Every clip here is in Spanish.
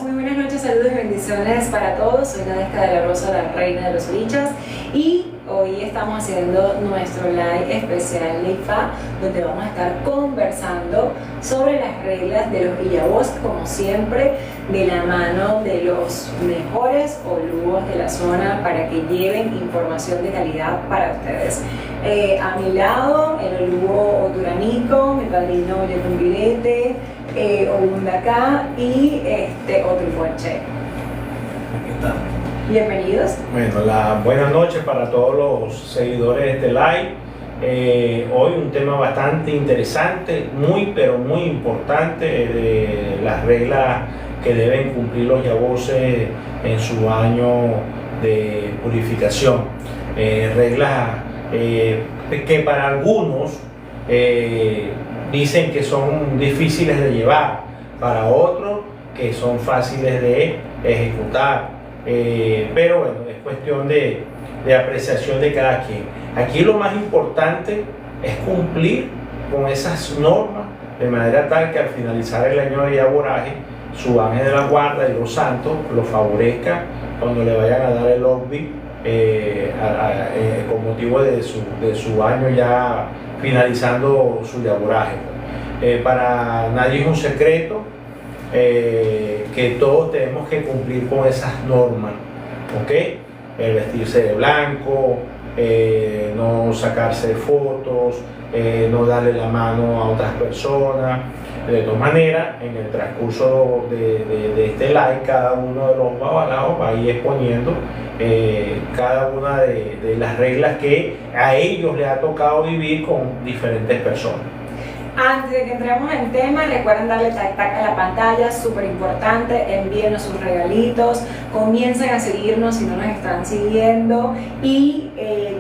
muy buenas noches, saludos y bendiciones para todos. Soy Nadesca de la Rosa, la reina de los orichas, y hoy estamos haciendo nuestro live especial Leifa, donde vamos a estar conversando sobre las reglas de los Illabos, como siempre, de la mano de los mejores olugos de la zona para que lleven información de calidad para ustedes. A mi lado, el olugo Oturanico, mi padrino Yetumbirete, Ogundacá y Otrufuanche. Aquí está. Bienvenidos. Bueno, buenas noches para todos los seguidores de este live. Hoy un tema bastante interesante, pero muy importante, de las reglas que deben cumplir los yaboses en su año de purificación. Reglas que para algunos dicen que son difíciles de llevar, para otros que son fáciles de ejecutar, pero bueno, es cuestión de apreciación de cada quien. Aquí lo más importante es cumplir con esas normas de manera tal que al finalizar el año de yaboraje, su ángel de la guarda y los santos lo favorezcan cuando le vayan a dar el OBI con motivo de su año ya finalizando su yaboraje. Para nadie es un secreto que todos tenemos que cumplir con esas normas, ¿ok? El vestirse de blanco, no sacarse fotos, no darle la mano a otras personas. De todas maneras, en el transcurso de este live, cada uno de los babalaos va a ir exponiendo cada una de las reglas que a ellos les ha tocado vivir con diferentes personas. Antes de que entremos en tema, recuerden darle tac a la pantalla, súper importante, envíenos sus regalitos, comiencen a seguirnos si no nos están siguiendo y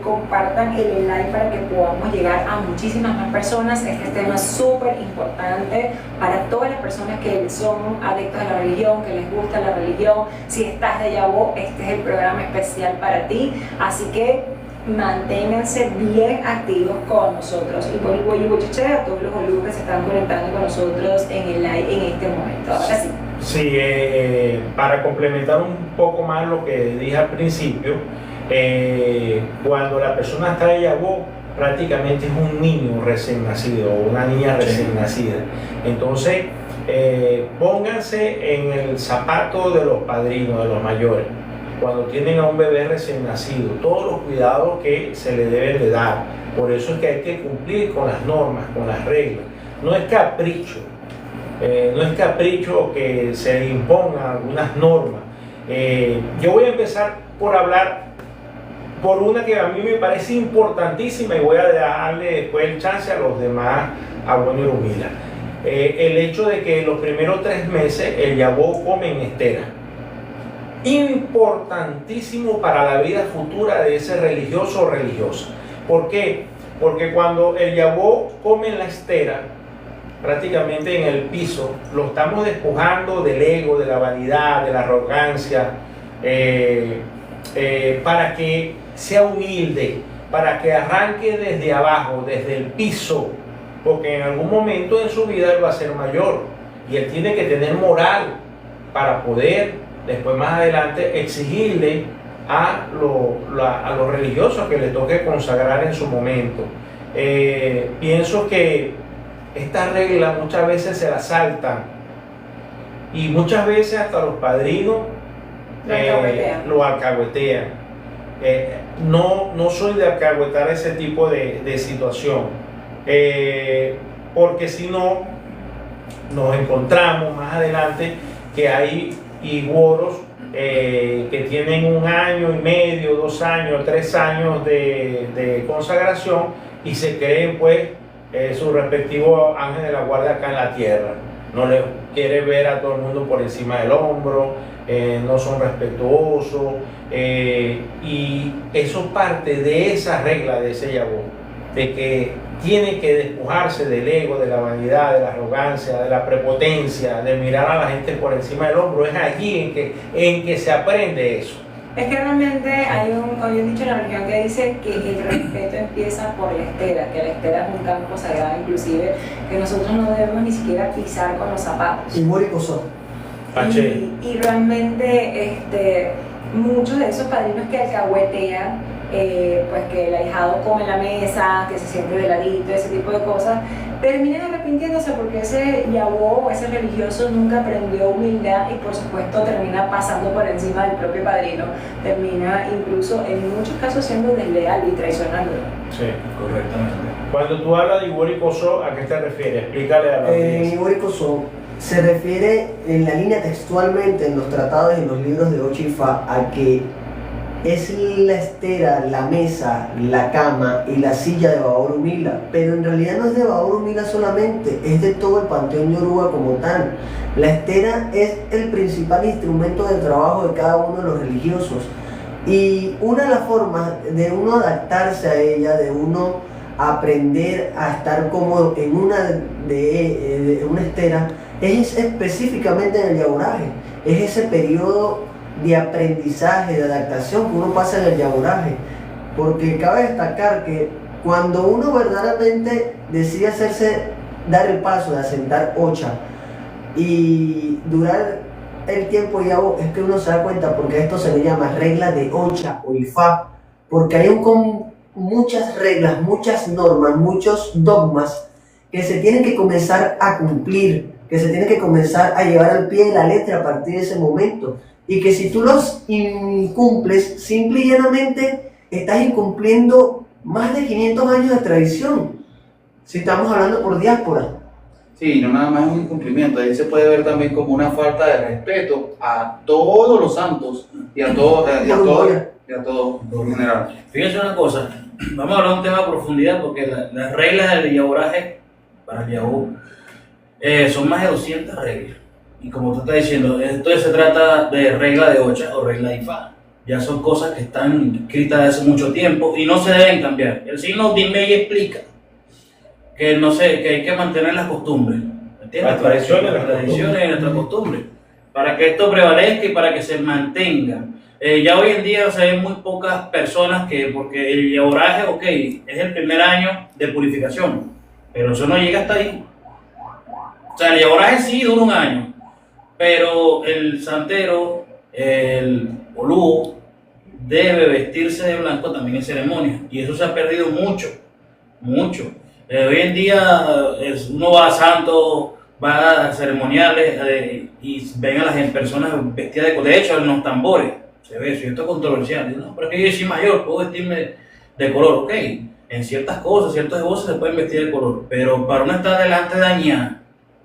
compartan el live para que podamos llegar a muchísimas más personas. Este tema es súper importante para todas las personas que son adictos a la religión, que les gusta la religión. Si estás de Yabó, este es el programa especial para ti, así que manténganse bien activos con nosotros. Y por a todos los olugos que se están conectando con nosotros en el live en este momento. Ahora sí. Sí, para complementar un poco más lo que dije al principio, cuando la persona está de Yabó, prácticamente es un niño recién nacido o una niña recién nacida. Entonces, pónganse en el zapato de los padrinos, de los mayores. Cuando tienen a un bebé recién nacido, todos los cuidados que se le deben de dar. Por eso es que hay que cumplir con las normas, con las reglas. No es capricho, que se impongan algunas normas. Yo voy a empezar por hablar por una que a mí me parece importantísima y voy a darle después el chance a los demás, a Bueno y Rumila. El hecho de que los primeros 3 meses el yabó come en estera. Importantísimo para la vida futura de ese religioso o religiosa. ¿Por qué? Porque cuando el yabó come en la estera, prácticamente en el piso, lo estamos despojando del ego, de la vanidad, de la arrogancia, para que sea humilde, para que arranque desde abajo, desde el piso, porque en algún momento en su vida él va a ser mayor y él tiene que tener moral para poder después más adelante exigirle a los religiosos que le toque consagrar en su momento. Pienso que estas reglas muchas veces se las saltan y muchas veces hasta los padrinos lo alcahuetean. No soy de alcahuetar ese tipo de situación, porque si no nos encontramos más adelante que hay iguoros que tienen 1 año y medio, 2 años, 3 años de consagración y se creen pues su respectivo ángel de la guardia acá en la tierra. No les quiere ver a todo el mundo por encima del hombro, no son respetuosos, y eso parte de esa regla de ese yabó, de que tiene que despojarse del ego, de la vanidad, de la arrogancia, de la prepotencia, de mirar a la gente por encima del hombro. Es allí en que se aprende eso. Es que realmente hay un dicho en la religión que dice que el respeto empieza por la estera, que la estera es un campo sagrado, inclusive, que nosotros no debemos ni siquiera pisar con los zapatos. Simbólicos son. Pache. Y realmente muchos de esos padrinos que alcahuetean, pues que el ahijado come en la mesa, que se siente de ladito, ese tipo de cosas, terminan arrepintiéndose porque ese yabó o ese religioso nunca aprendió humildad y por supuesto termina pasando por encima del propio padrino, termina incluso en muchos casos siendo desleal y traicionándolo. Sí, correctamente. Cuando tú hablas de Iwori Koso, ¿a qué te refieres? Explícale a la audiencia. Iwori Koso se refiere en la línea textualmente en los tratados y en los libros de Ochifa a que es la estera, la mesa, la cama y la silla de Babor Humila, pero en realidad no es de Babor Humila solamente, es de todo el panteón yoruba como tal. La estera es el principal instrumento de trabajo de cada uno de los religiosos y una de las formas de uno adaptarse a ella, de uno aprender a estar cómodo en una estera, es específicamente en el yaboraje, es ese periodo de aprendizaje, de adaptación que uno pasa en el yaboraje, porque cabe destacar que cuando uno verdaderamente decide dar el paso de asentar ocha y durar el tiempo yabo, es que uno se da cuenta, porque esto se le llama regla de ocha o ifá, porque hay muchas reglas, muchas normas, muchos dogmas que se tienen que comenzar a cumplir, que se tienen que comenzar a llevar al pie de la letra a partir de ese momento. Y que si tú los incumples, simple y llanamente estás incumpliendo más de 500 años de tradición. Si estamos hablando por diáspora. Sí, no nada más es un incumplimiento, ahí se puede ver también como una falta de respeto a todos los santos y a todos en general. Fíjense una cosa, vamos a hablar de un tema a profundidad porque las reglas del yaboraje para el yabú son más de 200 reglas. Y como tú estás diciendo, esto se trata de regla de ocha o regla de ifá. Ya son cosas que están escritas desde hace mucho tiempo y no se deben cambiar. El signo Dimei explica que, que hay que mantener las costumbres, ¿entiendes? Las tradiciones Y nuestras costumbres, para que esto prevalezca y para que se mantenga. Ya hoy en día se ven muy pocas personas porque el yaboraje, ok, es el primer año de purificación, pero eso no llega hasta ahí. O sea, el yaboraje sí dura un año, pero el santero, el olú, debe vestirse de blanco también en ceremonia, y eso se ha perdido mucho. Hoy en día uno va a santos, va a ceremoniales y ven a las personas vestidas de hecho en los tambores, se ve eso, y esto es controversial. No, pero es que yo soy mayor, puedo vestirme de color, ok, en ciertas cosas, ciertos negocios se pueden vestir de color, pero para uno estar delante de Añá,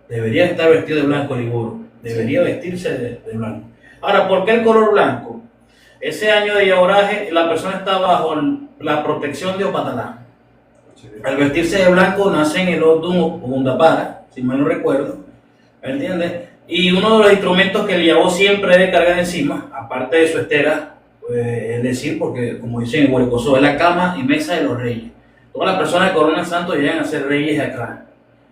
debería estar vestido de blanco Liboro, debería vestirse de blanco. Ahora, ¿por qué el color blanco? Ese año de yaboraje la persona está bajo la protección de Opatalá. Al vestirse de blanco nacen el Odun o Gundapara, si mal no recuerdo, ¿me entiendes? Y uno de los instrumentos que el yabó siempre debe cargar encima, aparte de su estera, es decir, porque como dicen en Huecoso, es la cama y mesa de los reyes. Todas las personas que coronan santos llegan a ser reyes acá,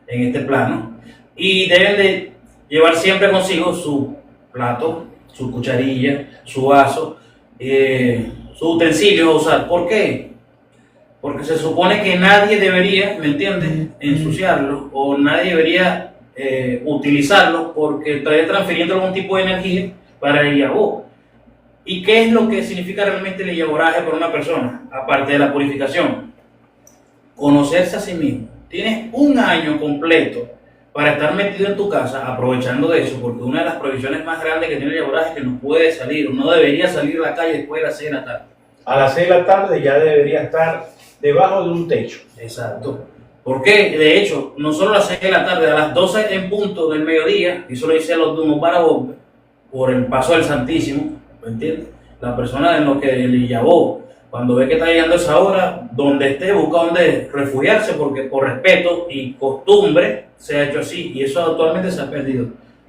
en este plano, y deben de llevar siempre consigo su plato, su cucharilla, su vaso, su utensilio a usar. ¿Por qué? Porque se supone que nadie debería, ¿me entiendes?, ensuciarlo, o nadie debería utilizarlo porque estaría transfiriendo algún tipo de energía para el yabó. ¿Y qué es lo que significa realmente el yaboraje para una persona? Aparte de la purificación, conocerse a sí mismo. Tienes un año completo para estar metido en tu casa, aprovechando de eso, porque una de las prohibiciones más grandes que tiene el yaboraje es que no puede salir, o no debería salir a la calle después de las 6 de la tarde. A las 6 de la tarde ya debería estar debajo de un techo. Exacto. ¿Por qué? De hecho, no solo a las 6 de la tarde, a las 12 en punto del mediodía, y eso lo dice los Dumos para Bombe, por el paso del Santísimo, ¿me entiendes? La persona en lo que el yabó, cuando ve que está llegando esa hora, donde esté, busca donde refugiarse, porque por respeto y costumbre se ha hecho así, y eso actualmente se ha perdido.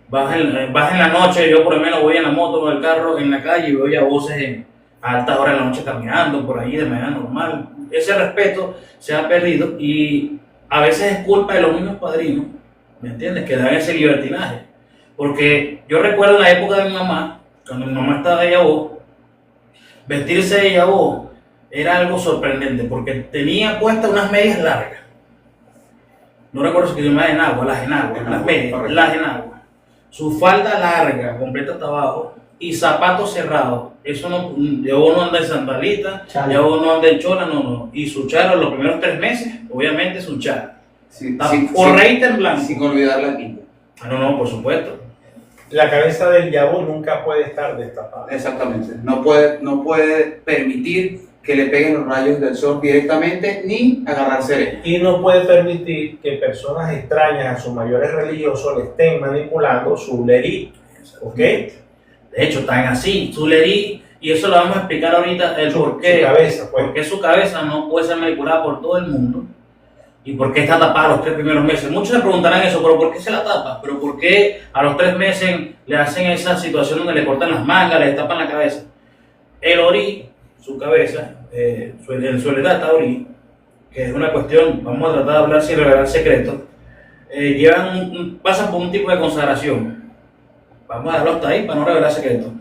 Vas en la noche, yo por lo menos voy en la moto o en el carro en la calle y veo ya voces a altas horas de la noche caminando por ahí de manera normal. Ese respeto se ha perdido y a veces es culpa de los mismos padrinos, ¿me entiendes?, que dan ese libertinaje. Porque yo recuerdo la época de mi mamá, cuando mi mamá estaba de yabó, vestirse de yabó era algo sorprendente porque tenía puestas unas medias largas. No recuerdo si se llama enagua, las medias, las enagua. su falda larga, completa hasta abajo, y zapatos cerrados. Eso no, ya uno anda en sandalita, Chale. ya uno anda en chola, no. Y su chara los primeros 3 meses, obviamente su chara. Sí, Correíta en blanco. sin olvidar la quinta. No, por supuesto. La cabeza del yabú nunca puede estar destapada. Exactamente. No puede permitir que le peguen los rayos del sol directamente ni agarrarse de ella. Y no puede permitir que personas extrañas a sus mayores religiosos le estén manipulando su lerí. ¿Ok? De hecho, están así, su lerí, y eso lo vamos a explicar ahorita, el por Su qué. cabeza, pues. Porque su cabeza no puede ser manipulada por todo el mundo. ¿Y por qué está tapada los 3 primeros meses? Muchos se preguntarán eso, pero ¿por qué se la tapa? ¿Pero por qué a los 3 meses le hacen esa situación donde le cortan las mangas, le tapan la cabeza? El orí, su cabeza, en su heredad está orí, que es una cuestión, vamos a tratar de hablar sin revelar secretos, pasan por un tipo de consagración. Vamos a dejarlo hasta ahí para no revelar secretos.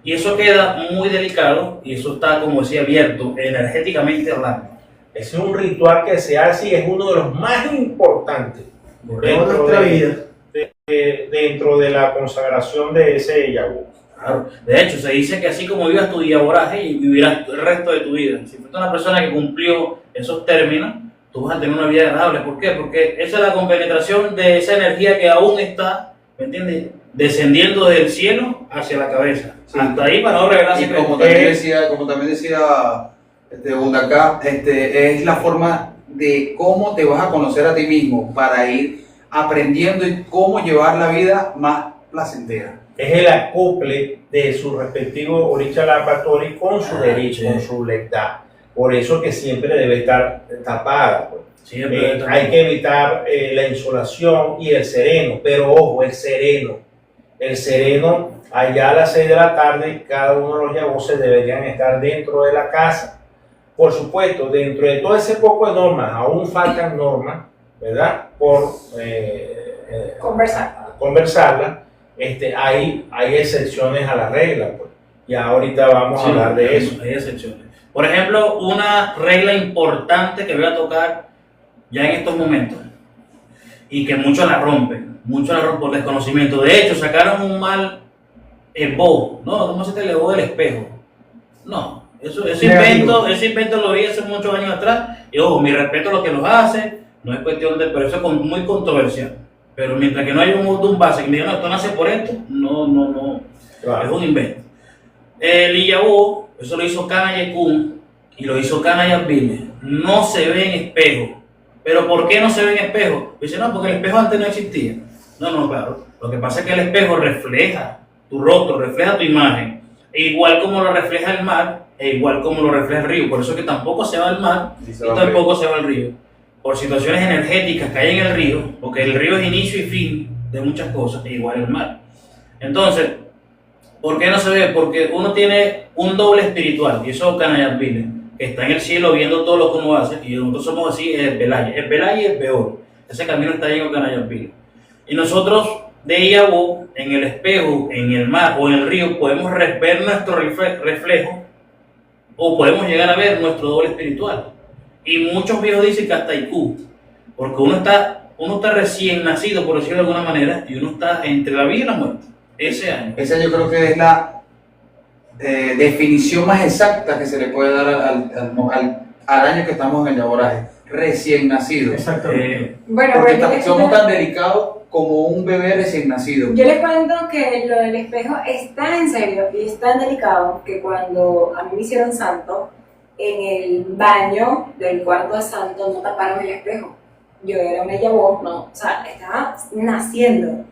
Y eso queda muy delicado y eso está, como decía, abierto, energéticamente hablando. Ese es un ritual que se hace y es uno de los más importantes Toda nuestra vida. dentro de la consagración de ese yabú. Claro. De hecho, se dice que así como vivas tu diaboraje y vivirás el resto de tu vida. Si fuiste una persona que cumplió esos términos, tú vas a tener una vida agradable. ¿Por qué? Porque esa es la compenetración de esa energía que aún está, ¿me entiendes?, descendiendo del cielo hacia la cabeza. Sí. Hasta ahí para no revelar Y secretos. como también decía Bundacá, es la forma de cómo te vas a conocer a ti mismo para ir aprendiendo y cómo llevar la vida más placentera. Es el acople de su respectivo Oricha Lapatori con su derecho, sí. con su lectad. Por eso que siempre debe estar tapada. Pues. Siempre Hay que evitar la insolación y el sereno, pero ojo, el sereno, allá a las 6 de la tarde, cada uno de los yaboses deberían estar dentro de la casa. Por supuesto, dentro de todo ese poco de normas, aún faltan normas, ¿verdad? Por conversarlas. Hay excepciones a la regla, pues. Y ahorita vamos a hablar de eso. Hay excepciones. Por ejemplo, una regla importante que voy a tocar ya en estos momentos y que muchos la rompen por desconocimiento. De hecho, sacaron un mal bobo. No, ¿cómo se te elevó del espejo? No, ese invento lo vi hace muchos años atrás. Y ojo, mi respeto a los que los hacen, no es cuestión de, pero eso es muy controversial. Pero mientras que no haya un base que me diga, no, esto nace por esto, no, Claro. es un invento. El Iyabú, eso lo hizo Kanayekun y lo hizo Kanayapile. No se ve en espejo. ¿Pero por qué no se ve en espejo? Dice, no, porque el espejo antes no existía. No, claro. Lo que pasa es que el espejo refleja tu rostro, refleja tu imagen. E igual como lo refleja el mar, e igual como lo refleja el río. Por eso es que tampoco se va al mar y tampoco se va al río. Por situaciones energéticas que hay en el río, porque el río es inicio y fin de muchas cosas, e igual el mar. Entonces, ¿por qué no se ve? Porque uno tiene un doble espiritual, y eso es Kanayapile, que está en el cielo viendo todo lo que uno hace, y nosotros somos así, el Belaya y el peor. Ese camino está lleno de Kanayapile. Y nosotros, de Iyabú, en el espejo, en el mar o en el río, podemos ver nuestro reflejo, o podemos llegar a ver nuestro doble espiritual. Y muchos viejos dicen que hasta Ikú, porque uno está recién nacido, por decirlo de alguna manera, y uno está entre la vida y la muerte, ese año. Esa yo creo que es la definición más exacta que se le puede dar al año que estamos en el laboraje, recién nacido. Exactamente. Bueno, Porque pero somos tan delicados como un bebé recién nacido. yo les cuento que lo del espejo es tan en serio y es tan delicado que cuando a mí me hicieron santo, en el baño del cuarto de santo no taparon el espejo. Yo era una Iyabú, estaba naciendo.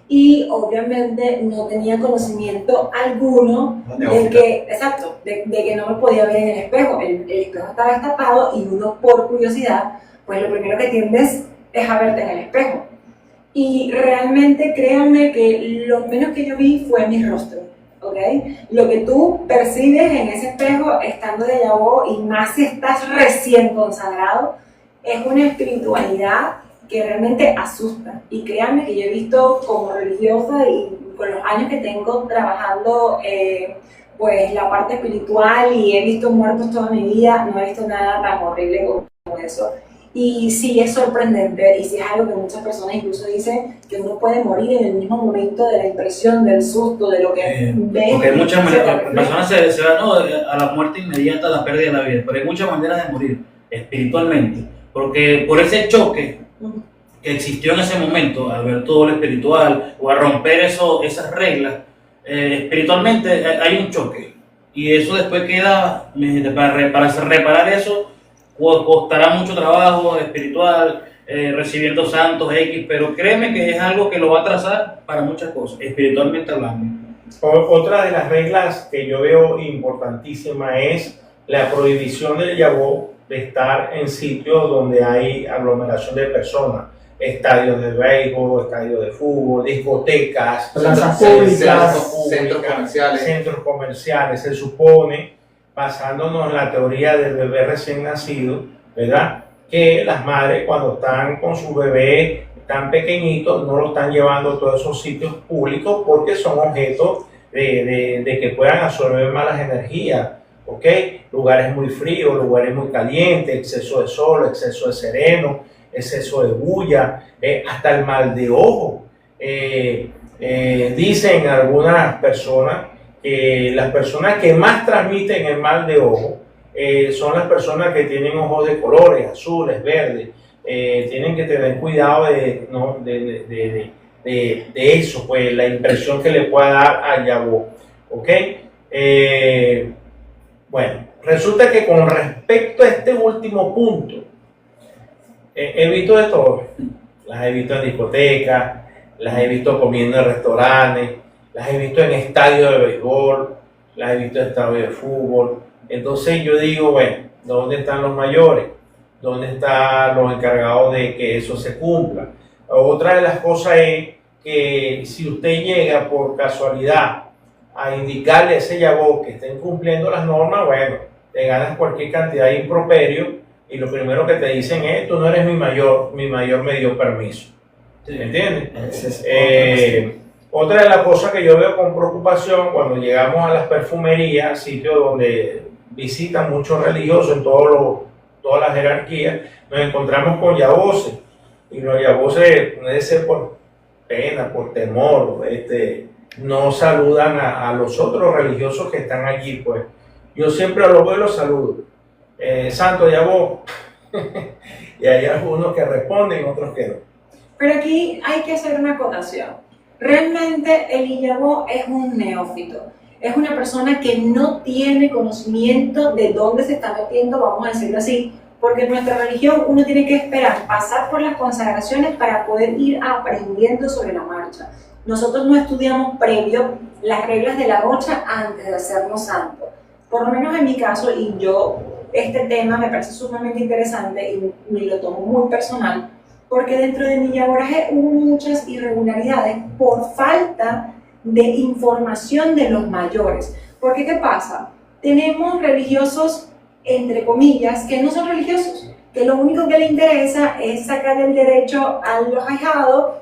Y obviamente no tenía conocimiento alguno de que no me podía ver en el espejo. El espejo estaba destapado y uno por curiosidad, pues lo primero que tiendes es a verte en el espejo. Y realmente créanme que lo menos que yo vi fue mi rostro, ¿ok? Lo que tú percibes en ese espejo estando de Iyabú, y más si estás recién consagrado, es una espiritualidad que realmente asusta. Y créanme que yo he visto como religiosa y con los años que tengo trabajando pues la parte espiritual, y he visto muertos toda mi vida, no he visto nada tan horrible como eso. Y sí es sorprendente, y sí es algo que muchas personas incluso dicen que uno puede morir en el mismo momento de la impresión, del susto, de lo que ve. Porque hay muchas maneras, las personas se van no, a la muerte inmediata, a la pérdida de la vida, pero hay muchas maneras de morir espiritualmente, porque por ese choque que existió en ese momento, al ver todo lo espiritual o a romper esas reglas, espiritualmente hay un choque, y eso después queda, para reparar eso, costará mucho trabajo espiritual, recibiendo santos X, pero créeme que es algo que lo va a trazar para muchas cosas, espiritualmente hablando. Otra de las reglas que yo veo importantísima es la prohibición del yabó de estar en sitios donde hay aglomeración de personas, estadios de béisbol, estadios de fútbol, discotecas, plazas públicas, centros comerciales. Se supone, basándonos en la teoría del bebé recién nacido, ¿verdad?, que las madres cuando están con su bebé tan pequeñitos no lo están llevando a todos esos sitios públicos porque son objetos de que puedan absorber malas energías, ¿ok? Lugares muy fríos, lugares muy calientes, exceso de sol, exceso de sereno, exceso de bulla, hasta el mal de ojo. Dicen algunas personas que las personas que más transmiten el mal de ojo son las personas que tienen ojos de colores, azules, verdes. Tienen que tener cuidado de eso, pues la impresión que le pueda dar al yabó, ¿ok? Bueno, resulta que con respecto a este último punto, he visto de todo. Las he visto en discotecas, las he visto comiendo en restaurantes, las he visto en estadios de béisbol, las he visto en estadios de fútbol. Entonces yo digo, bueno, ¿dónde están los mayores? ¿Dónde están los encargados de que eso se cumpla? Otra de las cosas es que si usted llega por casualidad a indicarle a ese yabó que estén cumpliendo las normas, bueno, te ganas cualquier cantidad de improperio y lo primero que te dicen es, tú no eres mi mayor me dio permiso. ¿Me entiendes? Otra de las cosas que yo veo con preocupación cuando llegamos a las perfumerías, sitios donde visitan muchos religiosos en todas las jerarquías, nos encontramos con yaboses, y los yaboses debe ser por pena, por temor, no saludan a los otros religiosos que están allí, pues. Yo siempre los veo y los saludo. Santo yabó. Y hay algunos que responden, otros que no. Pero aquí hay que hacer una acotación. Realmente el yabó es un neófito. Es una persona que no tiene conocimiento de dónde se está metiendo, vamos a decirlo así, porque en nuestra religión uno tiene que esperar, pasar por las consagraciones para poder ir aprendiendo sobre la marcha. Nosotros no estudiamos previo las reglas de la rocha antes de hacernos santos. Por lo menos en mi caso, y yo, este tema me parece sumamente interesante y me lo tomo muy personal, porque dentro de mi yaboraje hubo muchas irregularidades por falta de información de los mayores. Porque ¿qué pasa? Tenemos religiosos, entre comillas, que no son religiosos, que lo único que les interesa es sacar el derecho a los ahijados,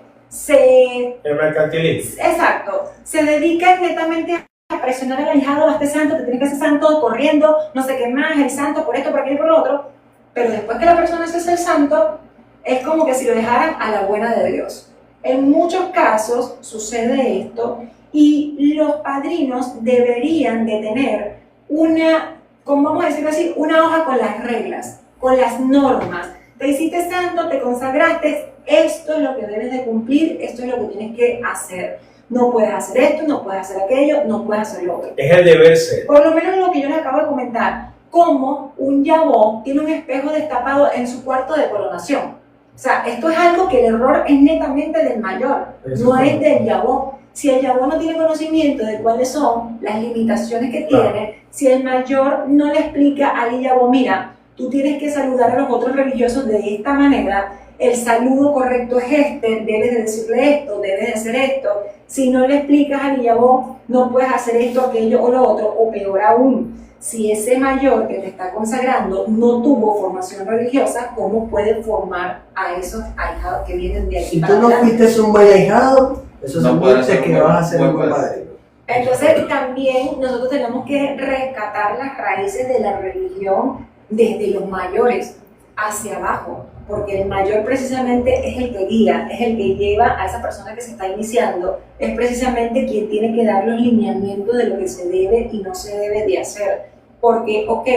el mercantilismo. Exacto, se dedican netamente a presionar al ahijado, hazte santo, te tienes que hacer santo, corriendo, no sé qué más, el santo, por esto, por aquello, por lo otro, pero después que la persona se hace el santo, es como que si lo dejaran a la buena de Dios. En muchos casos sucede esto y los padrinos deberían de tener una, como vamos a decirlo así, una hoja con las reglas, con las normas. Te hiciste santo, te consagraste, esto es lo que debes de cumplir, esto es lo que tienes que hacer. No puedes hacer esto, no puedes hacer aquello, no puedes hacer lo otro. Es el deber ser. Por lo menos lo que yo les acabo de comentar, como un yabó tiene un espejo destapado en su cuarto de coronación. O sea, esto es algo que el error es netamente del mayor, no es del yabó. Si el yabó no tiene conocimiento de cuáles son las limitaciones que tiene, si el mayor no le explica al yabó, mira, tú tienes que saludar a los otros religiosos de esta manera, el saludo correcto es este, debes de decirle esto, debes de hacer esto. Si no le explicas al yabó, no puedes hacer esto, aquello o lo otro, o peor aún, si ese mayor que te está consagrando no tuvo formación religiosa, ¿cómo puede formar a esos ahijados que vienen de aquí si para tú no adelante? fuiste un buen ahijado, eso No significa que vas a ser un buen padre. Entonces también nosotros tenemos que rescatar las raíces de la religión desde los mayores hacia abajo. porque el mayor precisamente es el que guía, es el que lleva a esa persona que se está iniciando, es precisamente quien tiene que dar los lineamientos de lo que se debe y no se debe de hacer. Porque, ok,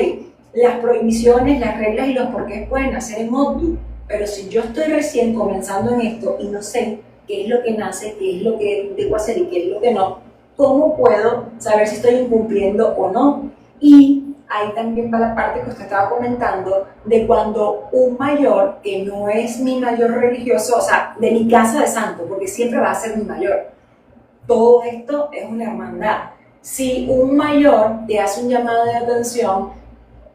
las prohibiciones, las reglas y los porqués pueden hacer en motu, pero si yo estoy recién comenzando en esto y no sé qué es lo que nace, qué es lo que debo hacer y qué es lo que no, ¿cómo puedo saber si estoy incumpliendo o no? Y ahí también va la parte que usted estaba comentando de cuando un mayor, que no es mi mayor religioso, o sea, de mi casa de santo, porque siempre va a ser mi mayor, todo esto es una hermandad. Si un mayor te hace un llamado de atención,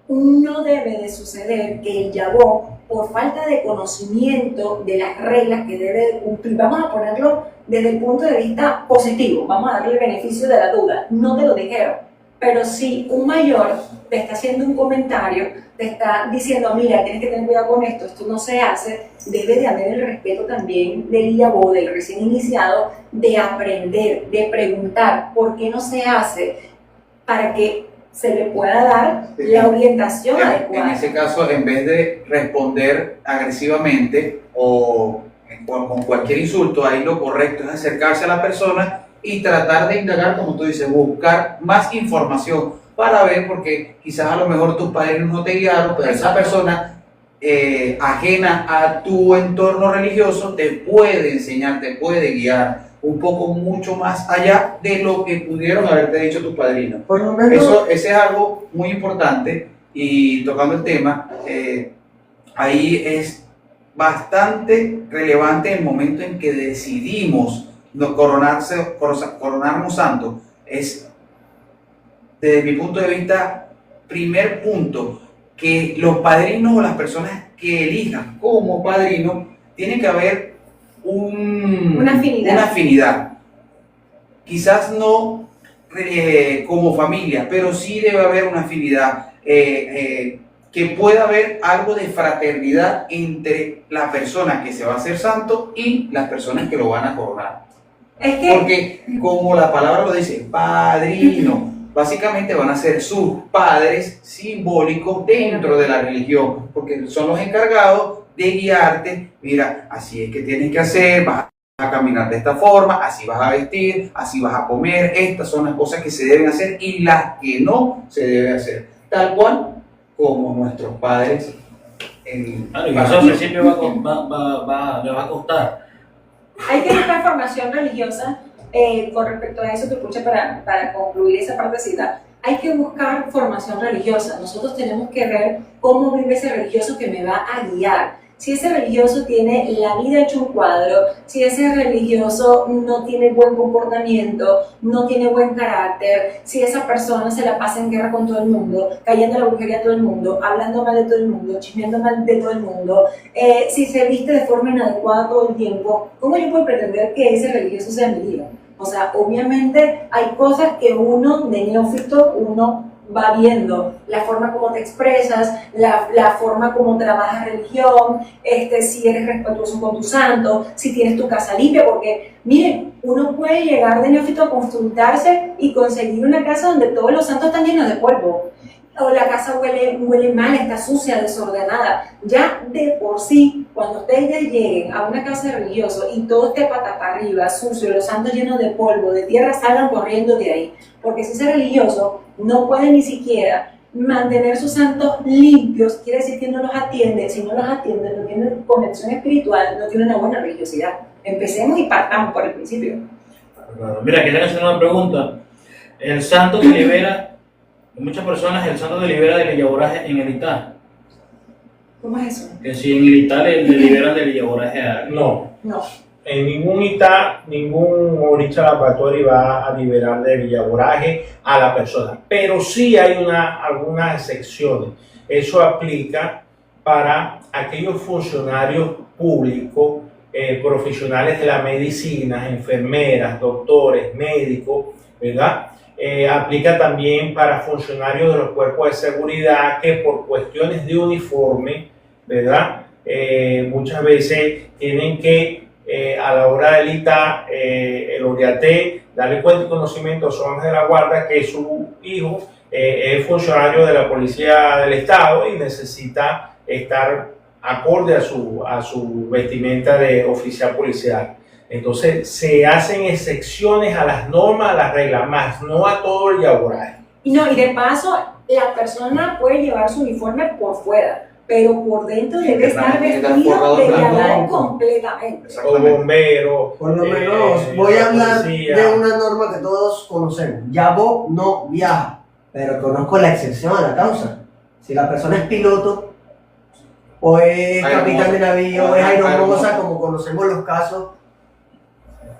no debe de suceder que el yabó, por falta de conocimiento de las reglas que debe de cumplir, vamos a ponerlo desde el punto de vista positivo, vamos a darle el beneficio de la duda, no te lo dijeron, pero si un mayor te está haciendo un comentario, te está diciendo, mira, tienes que tener cuidado con esto, esto no se hace, debe de haber el respeto también del yabó, del recién iniciado, de aprender, de preguntar por qué no se hace, para que se le pueda dar la orientación adecuada. En ese caso, en vez de responder agresivamente o con cualquier insulto, ahí lo correcto es acercarse a la persona y tratar de indagar, como tú dices, buscar más información para ver, porque quizás a lo mejor tus padres no te guiaron, pero esa persona ajena a tu entorno religioso te puede enseñar, te puede guiar un poco mucho más allá de lo que pudieron haberte dicho tus padrinos. Por lo menos, Ese es algo muy importante, y tocando el tema, ahí es bastante relevante el momento en que decidimos coronarnos santos. Es, desde mi punto de vista, primer punto, que los padrinos o las personas que elijan como padrino, tiene que haber una afinidad. Quizás no como familia, pero sí debe haber una afinidad, que pueda haber algo de fraternidad entre la persona que se va a hacer santo y las personas que lo van a coronar. Porque, como la palabra lo dice, padrino, básicamente van a ser sus padres simbólicos dentro de la religión, porque son los encargados de guiarte. Mira, así es que tienes que hacer, vas a caminar de esta forma, así vas a vestir, así vas a comer, estas son las cosas que se deben hacer y las que no se deben hacer, tal cual como nuestros padres. Claro, y eso al principio le va a costar. Hay que buscar formación religiosa. Con respecto a eso, te escuché para concluir esa partecita. Hay que buscar formación religiosa. Nosotros tenemos que ver cómo vive ese religioso que me va a guiar. Si ese religioso tiene la vida hecho un cuadro, si ese religioso no tiene buen comportamiento, no tiene buen carácter, si esa persona se la pasa en guerra con todo el mundo, cayendo la brujería a todo el mundo, hablando mal de todo el mundo, chismeando mal de todo el mundo, si se viste de forma inadecuada todo el tiempo, ¿cómo yo puedo pretender que ese religioso sea mi guía? O sea, obviamente hay cosas que uno, de neófito, uno va viendo, la forma como te expresas, la forma como trabajas religión, si eres respetuoso con tu santo, si tienes tu casa limpia, porque miren, uno puede llegar de neófito a consultarse y conseguir una casa donde todos los santos están llenos de polvo, o la casa huele mal, está sucia, desordenada. Ya de por sí, cuando ustedes lleguen a una casa religiosa y todo esté patas para arriba, sucio, los santos llenos de polvo, de tierra, salgan corriendo de ahí, porque si ese religioso no puede ni siquiera mantener sus santos limpios, quiere decir que no los atiende. Si no los atiende, no tiene conexión espiritual, no tiene una buena religiosidad. Empecemos y partamos por el principio. Claro. Mira, aquí te hacer una pregunta. El santo te libera, muchas personas, el santo te libera del yaboraje en el Itá. ¿Cómo es eso? Que si en el Itá le liberan del yaboraje a alguien. No. En ningún Itá, ningún Oricha Lapatori va a liberar de villaboraje a la persona, pero sí hay algunas excepciones. Eso aplica para aquellos funcionarios públicos, profesionales de la medicina, enfermeras, doctores, médicos, ¿verdad? Aplica también para funcionarios de los cuerpos de seguridad que por cuestiones de uniforme, ¿verdad? Muchas veces tienen que a la hora del ITA, el ORIATE, darle cuenta y conocimiento a sus ángeles de la guardia que su hijo es funcionario de la Policía del Estado y necesita estar acorde a su vestimenta de oficial policial. Entonces se hacen excepciones a las normas, a las reglas, más no a todo el yaguaraje. Y no, y de paso, la persona puede llevar su uniforme por fuera, pero por dentro debe estar vestido de yaguaraje completamente. O bombero. Por lo menos voy a hablar policía. de una norma que todos conocemos. Yabó no viaja, pero conozco la excepción a la causa. Si la persona es piloto, o es capitán de navío, o es aeromoza, como conocemos los casos.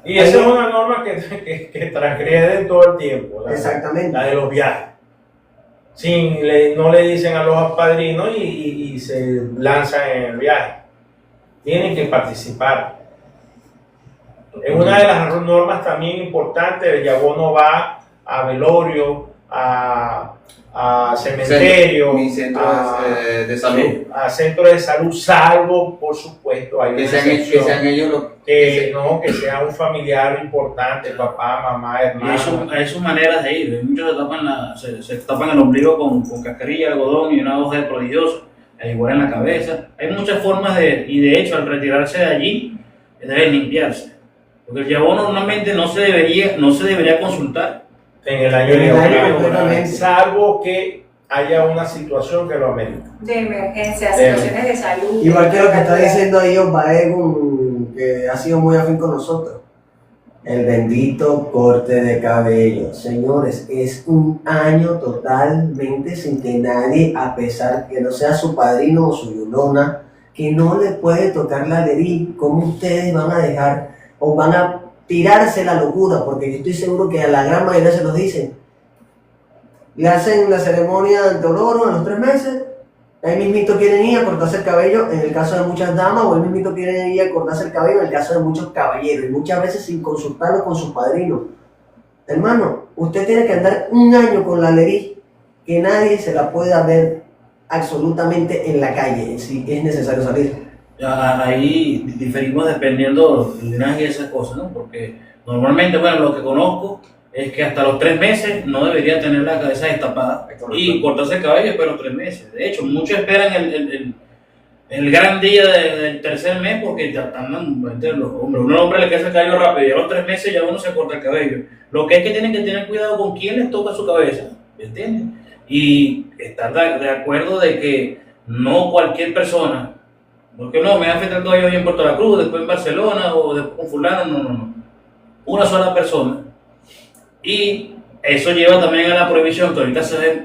Y esa es una norma que transgrede todo el tiempo, Exactamente. la de los viajes. No le dicen a los padrinos y se lanzan en el viaje. Tienen que participar. Es una de las normas también importantes. El yabó no va a velorio, a cementerio, Ni centros de salud. a centros de salud, salvo, por supuesto, hay Que una sean excepción. ellos los Que sea un familiar importante, papá, mamá, Y hermano. hay sus maneras de ir. Muchos se tapan el ombligo con cascarilla de algodón y una hoja de prodigioso, igual en la cabeza. Hay muchas formas y de hecho, al retirarse de allí, deben limpiarse. Porque el yabó normalmente no se debería consultar. En el año En el año laboral, completamente. salvo que haya una situación que lo amerite. De emergencia, situaciones de salud. Igual que lo que está diciendo ahí Osbaegun, que ha sido muy afín con nosotros. El bendito corte de cabello. Señores, es un año totalmente sin que nadie, a pesar que no sea su padrino o su yulona, que no le puede tocar la nariz. ¿Cómo ustedes van a dejar o van a tirarse la locura? Porque yo estoy seguro que a la gran mayoría se los dicen. Le hacen la ceremonia de oloro a los 3 meses. Ahí mismito quieren ir a cortarse el cabello en el caso de muchas damas, o ahí mismito quieren ir a cortarse el cabello en el caso de muchos caballeros, y muchas veces sin consultarlo con sus padrinos. Hermano, usted tiene que andar un año con la nariz que nadie se la pueda ver absolutamente en la calle, si es necesario salir. Ahí diferimos dependiendo del linaje y esas cosas, ¿no? Porque normalmente, bueno, lo que conozco es que hasta los 3 meses no debería tener la cabeza destapada y cortarse el cabello espera los 3 meses. De hecho, muchos esperan el gran día del tercer mes porque ya andan los hombres. Un hombre le crece el cabello rápido y a los 3 meses ya uno se corta el cabello. Lo que es que tienen que tener cuidado con quién les toca su cabeza, ¿me entienden? Y estar de acuerdo de que no cualquier persona, porque no, me va a afectar el cabello hoy en Puerto La Cruz, después en Barcelona o después con fulano, no. Una sola persona. Y eso lleva también a la prohibición, que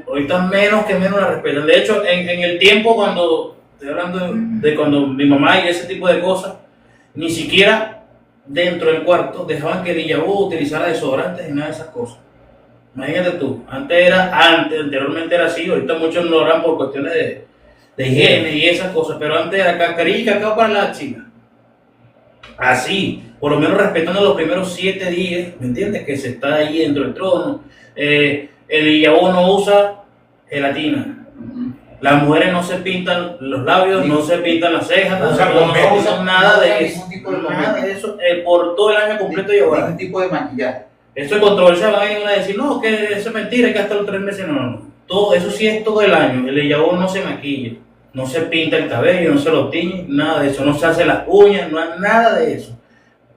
ahorita menos que menos la respetan. De hecho, en el tiempo cuando, estoy hablando de cuando mi mamá y ese tipo de cosas, ni siquiera dentro del cuarto dejaban que el yabú utilizara desodorantes y nada de esas cosas. Imagínate tú, anteriormente era así, ahorita muchos no lo harán por cuestiones de higiene y esas cosas, pero antes era cascarilla y cacao para la chica. Así, por lo menos respetando los primeros 7 días, ¿me entiendes? Que se está ahí dentro del trono. El yabú no usa gelatina. Las mujeres no se pintan los labios, no se pintan las cejas, no usan nada de eso. Nada de eso por todo el año completo y ahora. Ningún tipo de maquillaje. Esto es controversial, van a decir, no, que eso es mentira, que hasta los 3 meses, no. Todo, eso sí es todo el año. El yabú no se maquilla, no se pinta el cabello, no se lo tiñe, nada de eso, no se hace las uñas, no hay nada de eso.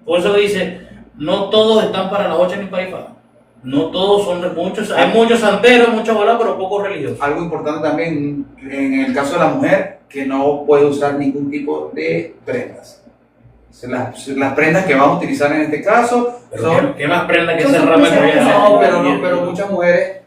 Por eso dice, no todos están para la hocha ni para ifá. No todos son muchos, hay muchos santeros, muchos bolas, pero pocos religiosos. Algo importante también en el caso de la mujer, que no puede usar ningún tipo de prendas. Las prendas que vamos a utilizar en este caso son... ¿Qué más prenda que Son ese ramo de especiales. cabello? pero muchas mujeres,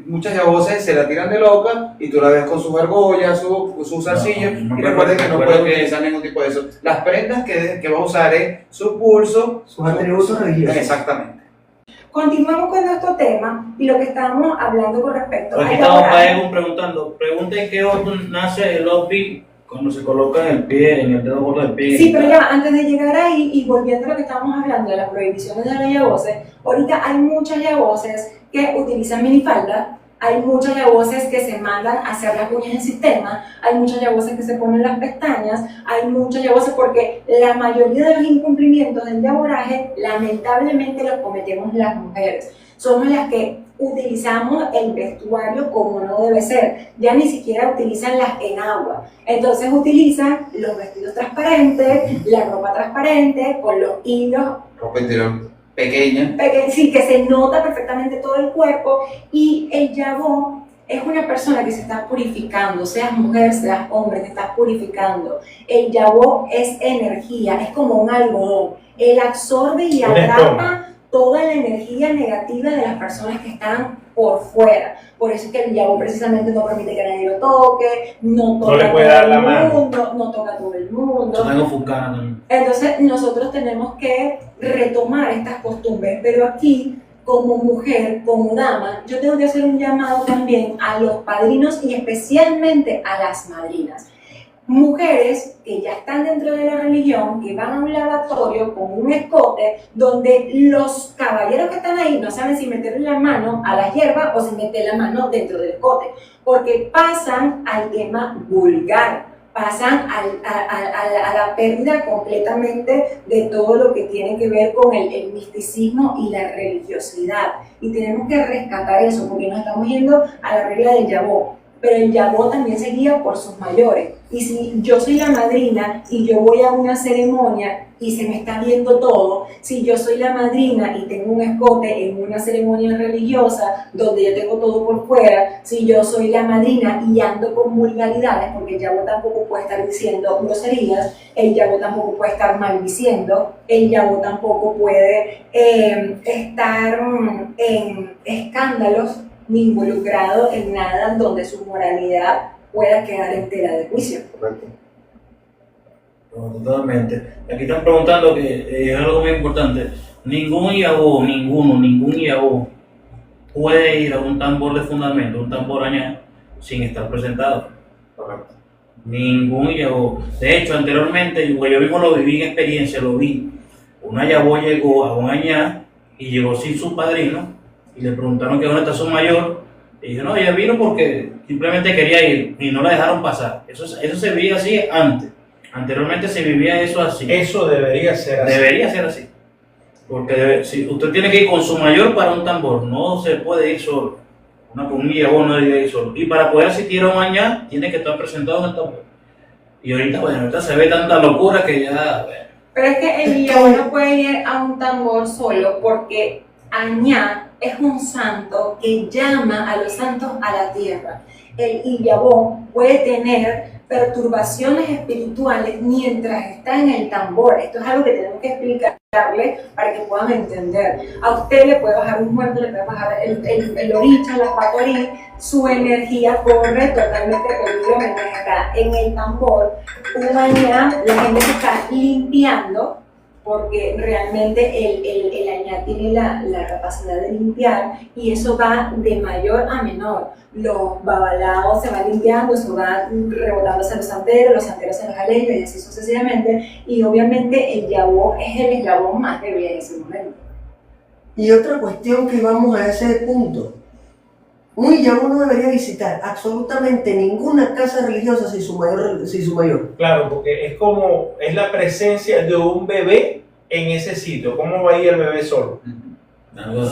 muchas yaboses se la tiran de loca y tú la ves con sus argollas, su zarcillo, y recuerden que no puede utilizar ningún tipo de eso. Las prendas que va a usar es su pulso, Sus atributos religiosos. Exactamente. Continuamos con nuestro tema y lo que estábamos hablando con respecto Aquí al estamos yaguaraje. preguntando, pregunten qué orden nace el OPI cuando se coloca en el pie, en el dedo gordo del pie. Sí, pero ya antes de llegar ahí y volviendo a lo que estábamos hablando de las prohibiciones de las yaboses, ahorita hay muchas yaboses que utilizan minifalda, hay muchas yaboses que se mandan a hacer las uñas en sistema, hay muchas yaboses que se ponen las pestañas, hay muchas yaboses porque la mayoría de los incumplimientos del yaboraje lamentablemente los cometemos las mujeres. somos las que utilizamos el vestuario como no debe ser, ya ni siquiera utilizan las enagua, entonces utilizan los vestidos transparentes, la ropa transparente, con los hilos Ropa interior pequeña. sí, que se nota perfectamente todo el cuerpo, y el yabó es una persona que se está purificando, seas mujer, seas hombre, te estás purificando. El yabó es energía, es como un algodón, él absorbe y Una atrapa esponja. toda la energía negativa de las personas que están por fuera. Por eso es que el yabó precisamente no permite que nadie lo toque, no toca le a puede todo dar el la mano. mundo, no toca a todo el mundo. Yo tengo Fucana también. Entonces nosotros tenemos que retomar estas costumbres, pero aquí como mujer, como dama, yo tengo que hacer un llamado también a los padrinos y especialmente a las madrinas. Mujeres que ya están dentro de la religión, que van a un lavatorio con un escote, donde los caballeros que están ahí no saben si meterle la mano a la hierba o si meter la mano dentro del escote, porque pasan al tema vulgar, pasan a la pérdida completamente de todo lo que tiene que ver con el misticismo y la religiosidad. Y tenemos que rescatar eso, porque nos estamos yendo a la regla del yabó. Pero el yabó también se guía por sus mayores. Y si yo soy la madrina y yo voy a una ceremonia y se me está viendo todo, si yo soy la madrina y tengo un escote en una ceremonia religiosa donde yo tengo todo por fuera, si yo soy la madrina y ando con vulgaridades, porque el yabó tampoco puede estar diciendo groserías, el yabó tampoco puede estar maldiciendo, el yabó tampoco puede estar en escándalos ni involucrado en nada donde su moralidad pueda quedar en tela de juicio. Correcto. No, totalmente. Aquí están preguntando que es algo muy importante. Ningún yabó puede ir a un tambor de fundamento, un tambor añá, sin estar presentado. Correcto. Ningún yabó. De hecho, anteriormente, yo mismo lo viví en experiencia, lo vi. Una yabó llegó a un añá y llegó sin su padrino y le preguntaron que dónde está su mayor. Y dijo, no, ella vino porque simplemente quería ir y no la dejaron pasar. Eso se vivía así antes. Anteriormente se vivía eso así. Eso debería ser así. Debería ser así. Porque si usted tiene que ir con su mayor para un tambor, no se puede ir solo. Un yabó no debe ir solo. Y para poder asistir a un añá, tiene que estar presentado en el tambor. Y ahorita, bueno, ahorita se ve tanta locura que ya, bueno. Pero es que el yabó no puede ir a un tambor solo porque Añá es un santo que llama a los santos a la tierra. El Iyabó puede tener perturbaciones espirituales mientras está en el tambor. Esto es algo que tenemos que explicarle para que puedan entender. A usted le puede bajar un muerto, le puede bajar el oricha, la patorí, su energía corre totalmente peligro mientras está en el tambor. Un añá, la gente se está limpiando, porque realmente el añá tiene la capacidad de limpiar y eso va de mayor a menor. Los babalaos se van limpiando, eso va rebotándose a los santeros en los aleños y así sucesivamente. Y obviamente el yabó es el eslabón más débil en ese momento. Y otra cuestión que vamos a ese punto. Un yabó no debería visitar absolutamente ninguna casa religiosa sin su mayor. Claro, porque es la presencia de un bebé en ese sitio. ¿Cómo va a ir el bebé solo?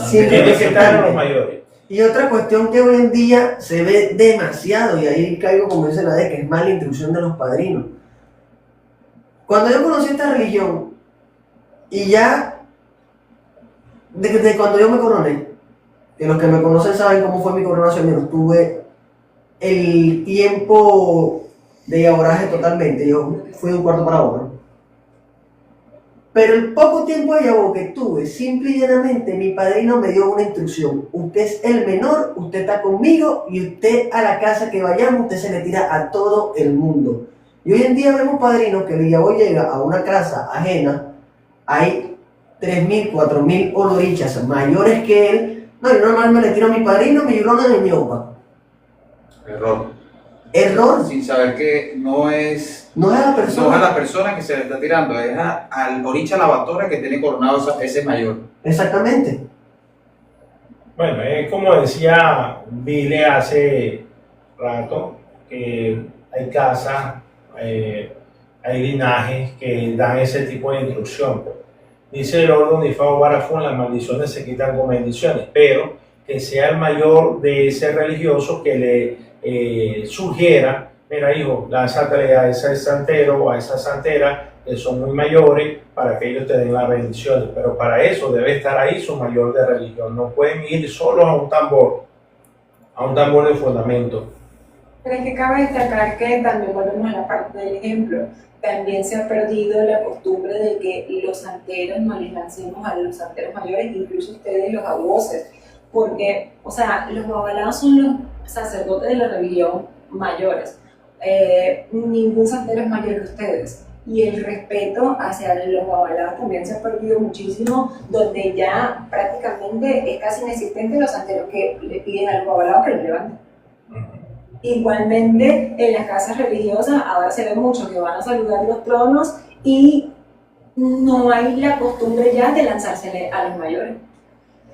Sí, Tiene que estar a los mayores. Y otra cuestión que hoy en día se ve demasiado, y ahí caigo como dice Nadie, que es mala instrucción de los padrinos. Cuando yo conocí esta religión, y ya desde cuando yo me coroné, que los que me conocen saben cómo fue mi coronación, yo no tuve el tiempo de yaboraje totalmente, yo fui de un cuarto para otro. Pero el poco tiempo de yabó que tuve, simple y llanamente, mi padrino me dio una instrucción. Usted es el menor, usted está conmigo y usted a la casa que vayamos, usted se le tira a todo el mundo. Y hoy en día vemos padrinos que el yabó llega a una casa ajena, hay 3.000, 4.000 olorichas mayores que él. No, yo normal me le tiro a mi padrino, mi llorona de mi opa. Error. Sin saber que no es No es a la a persona. la persona que se le está tirando, es al oricha lavatoria que tiene coronado ese mayor. Exactamente. Bueno, es como decía Vile hace rato, que hay casas, hay linajes que dan ese tipo de instrucción. dice el orden Nifao Barafún, las maldiciones se quitan con bendiciones, pero que sea el mayor de ese religioso que le sugiera, mira hijo, lánzate a ese santero o a esa santera que son muy mayores para que ellos te den las bendiciones, pero para eso debe estar ahí su mayor de religión, no pueden ir solos a un tambor de fundamento. Pero es que cabe destacar que también volvemos a la parte del ejemplo. También se ha perdido la costumbre de que los santeros nos les lancemos a los santeros mayores, incluso ustedes los abuses, porque, o sea, los babalaos son los sacerdotes de la religión mayores. Ningún santero es mayor que ustedes. Y el respeto hacia los babalaos también se ha perdido muchísimo, donde ya prácticamente es casi inexistente los santeros que le piden a los babalaos que los levanten. Igualmente, en las casas religiosas ahora se ve mucho que van a saludar los tronos y no hay la costumbre ya de lanzársele a los mayores.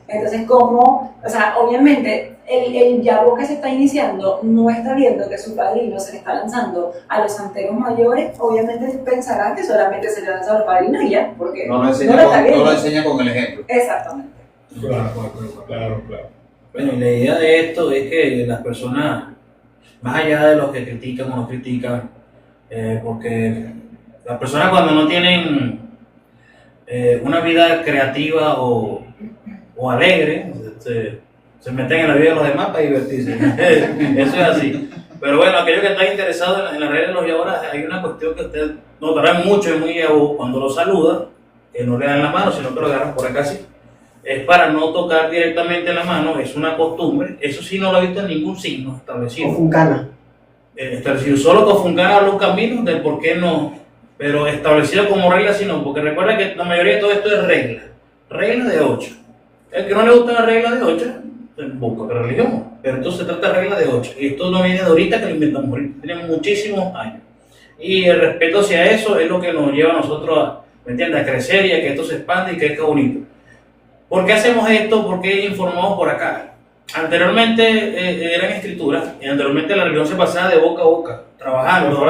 Entonces, como, o sea, obviamente el yabo que se está iniciando no está viendo que su padrino se le está lanzando a los santeros mayores, obviamente pensará que solamente se le lanza a los padrinos y ya, porque No lo enseña con el ejemplo. Exactamente. Claro. Bueno, y la idea de esto es que las personas, más allá de los que critican o no critican, porque las personas cuando no tienen una vida creativa o alegre, se meten en la vida de los demás para divertirse. Eso es así. Pero bueno, aquellos que están interesados en la regla de los yaboras, hay una cuestión que ustedes notarán mucho y muy yabo cuando lo saludan, que no le dan la mano, sino que lo agarran por acá así. Es para no tocar directamente la mano, es una costumbre. Eso sí no lo he visto en ningún signo establecido. Funcana. Establecido solo con Funcana los caminos del por qué no, pero establecido como regla sí no, porque recuerda que la mayoría de todo esto es regla de 8. El que no le gusta la regla de 8, busca otra religión, pero entonces se trata de regla de 8, y esto no viene de ahorita que lo inventamos ahorita, tiene muchísimos años, y el respeto hacia eso es lo que nos lleva a nosotros a, ¿me entiendes?, a crecer y a que esto se expanda y que crezca bonito. ¿Por qué hacemos esto? ¿Por qué informamos por acá? Anteriormente eran escrituras, y anteriormente la religión se pasaba de boca a boca, trabajando.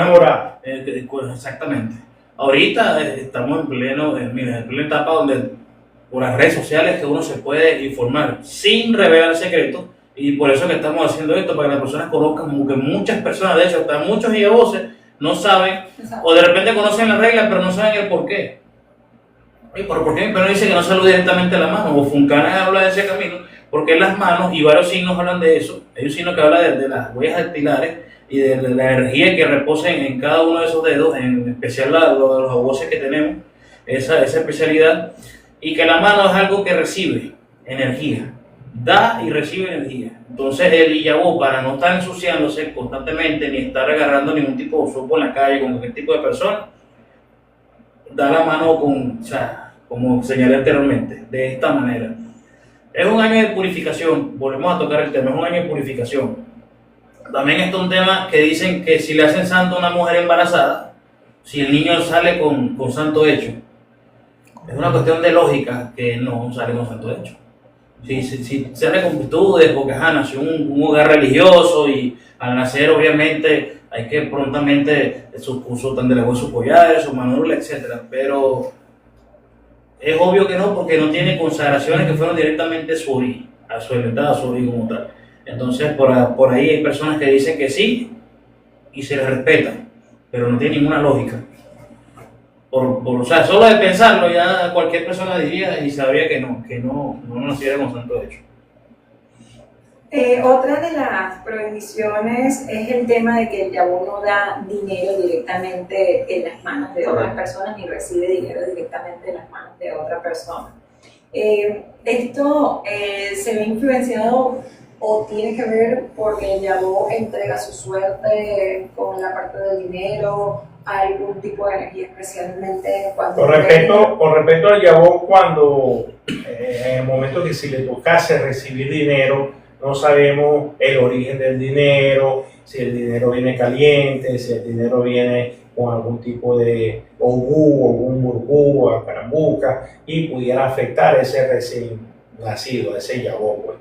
Exactamente. Ahorita estamos en plena etapa donde por las redes sociales que uno se puede informar sin revelar secretos, y por eso que estamos haciendo esto, para que las personas conozcan, como que muchas personas, de hecho hasta muchos voces no saben, o de repente conocen las reglas pero no saben el por qué. ¿Y por qué? Pero dice que no saluda directamente la mano, o Funcana habla de ese camino, porque las manos y varios signos hablan de eso. Hay un signo que habla de las huellas dactilares y de la energía que reposa en cada uno de esos dedos, en especial los voces que tenemos, esa especialidad, y que la mano es algo que recibe energía, da y recibe energía. Entonces el Iyabó, para no estar ensuciándose constantemente ni estar agarrando ningún tipo de sopo en la calle con cualquier tipo de persona, da la mano como señalé anteriormente, de esta manera. Es un año de purificación, volvemos a tocar el tema, es un año de purificación. También está un tema que dicen que si le hacen santo a una mujer embarazada, si el niño sale con santo hecho, es una cuestión de lógica que no sale con santo hecho. Si sale con virtudes, porque nació un hogar religioso y al nacer obviamente hay que prontamente sus cursos tan de la sus collares, sus manuales, etc. Pero es obvio que no, porque no tiene consagraciones que fueron directamente a su origen como tal. Entonces por ahí hay personas que dicen que sí y se les respeta, pero no tiene ninguna lógica. O sea, solo de pensarlo ya cualquier persona diría y sabría que no naciera con santo hecho. Otra de las prohibiciones es el tema de que el yabó no da dinero directamente en las manos de otras personas ni recibe dinero directamente en las manos de otra persona. Esto se ve influenciado o tiene que ver porque el yabó entrega su suerte con la parte del dinero, algún tipo de energía, especialmente cuando... Con respecto al yabó, cuando en el momento que si le tocase recibir dinero, no sabemos el origen del dinero, si el dinero viene caliente, si el dinero viene con algún tipo de ogú, algún burgú, o carambuca, y pudiera afectar ese recién nacido, ese yabó, pues.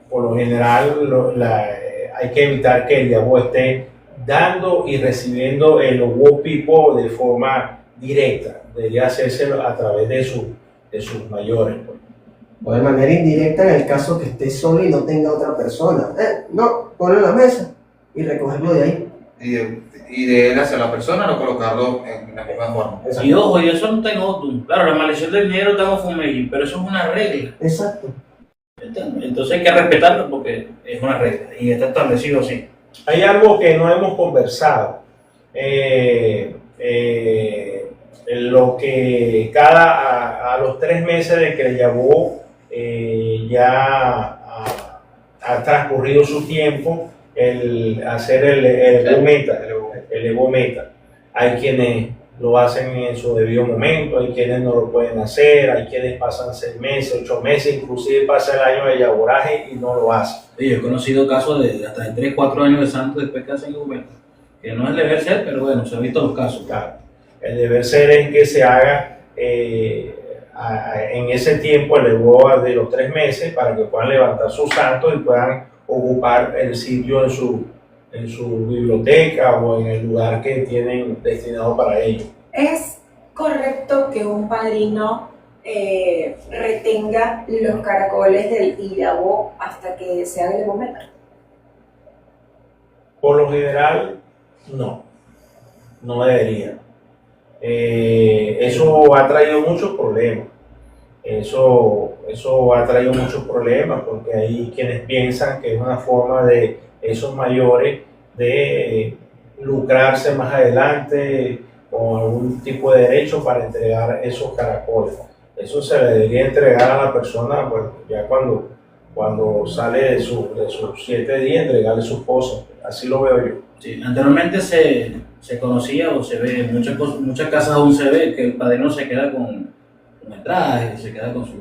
Por lo general hay que evitar que el yabó esté dando y recibiendo el ogú pipo de forma directa, debería hacerse a través de sus mayores, pues. O de manera indirecta en el caso que esté solo y no tenga otra persona. No, ponlo en la mesa y recogerlo de ahí. Y de él hacia la persona, no colocarlo en la misma forma. Y ojo, y eso no tengo tú. Claro, la maldición del dinero estamos fumegui, pero eso es una regla. Exacto. Entonces hay que respetarlo porque es una regla y está establecido así. Hay algo que no hemos conversado. Lo que a los 3 meses de que le llevó ya ha transcurrido su tiempo el hacer el Evometa. Hay quienes lo hacen en su debido momento, hay quienes no lo pueden hacer, hay quienes pasan 6 meses, 8 meses, inclusive pasa el año de yaboraje y no lo hacen. Sí, yo he conocido casos de hasta de 3, 4 años de santos después que hacen Evometa, que no es deber ser, pero bueno, se han visto los casos. Claro. El deber ser es que se haga en ese tiempo el Evo de los 3 meses para que puedan levantar sus santos y puedan ocupar el sitio en su biblioteca o en el lugar que tienen destinado para ello. ¿Es correcto que un padrino retenga los caracoles del Iyabo hasta que se haga el Evometa? Por lo general, no debería. Eso ha traído muchos problemas. Eso ha traído muchos problemas porque hay quienes piensan que es una forma de esos mayores de lucrarse más adelante con algún tipo de derecho para entregar esos caracoles. Eso se le debería entregar a la persona, pues, ya cuando sale de sus 7 días, entregarle sus cosas. Así lo veo yo. Sí, anteriormente se conocía o se ve, en muchas casas aún se ve que el padrino se queda con el traje, se queda con sus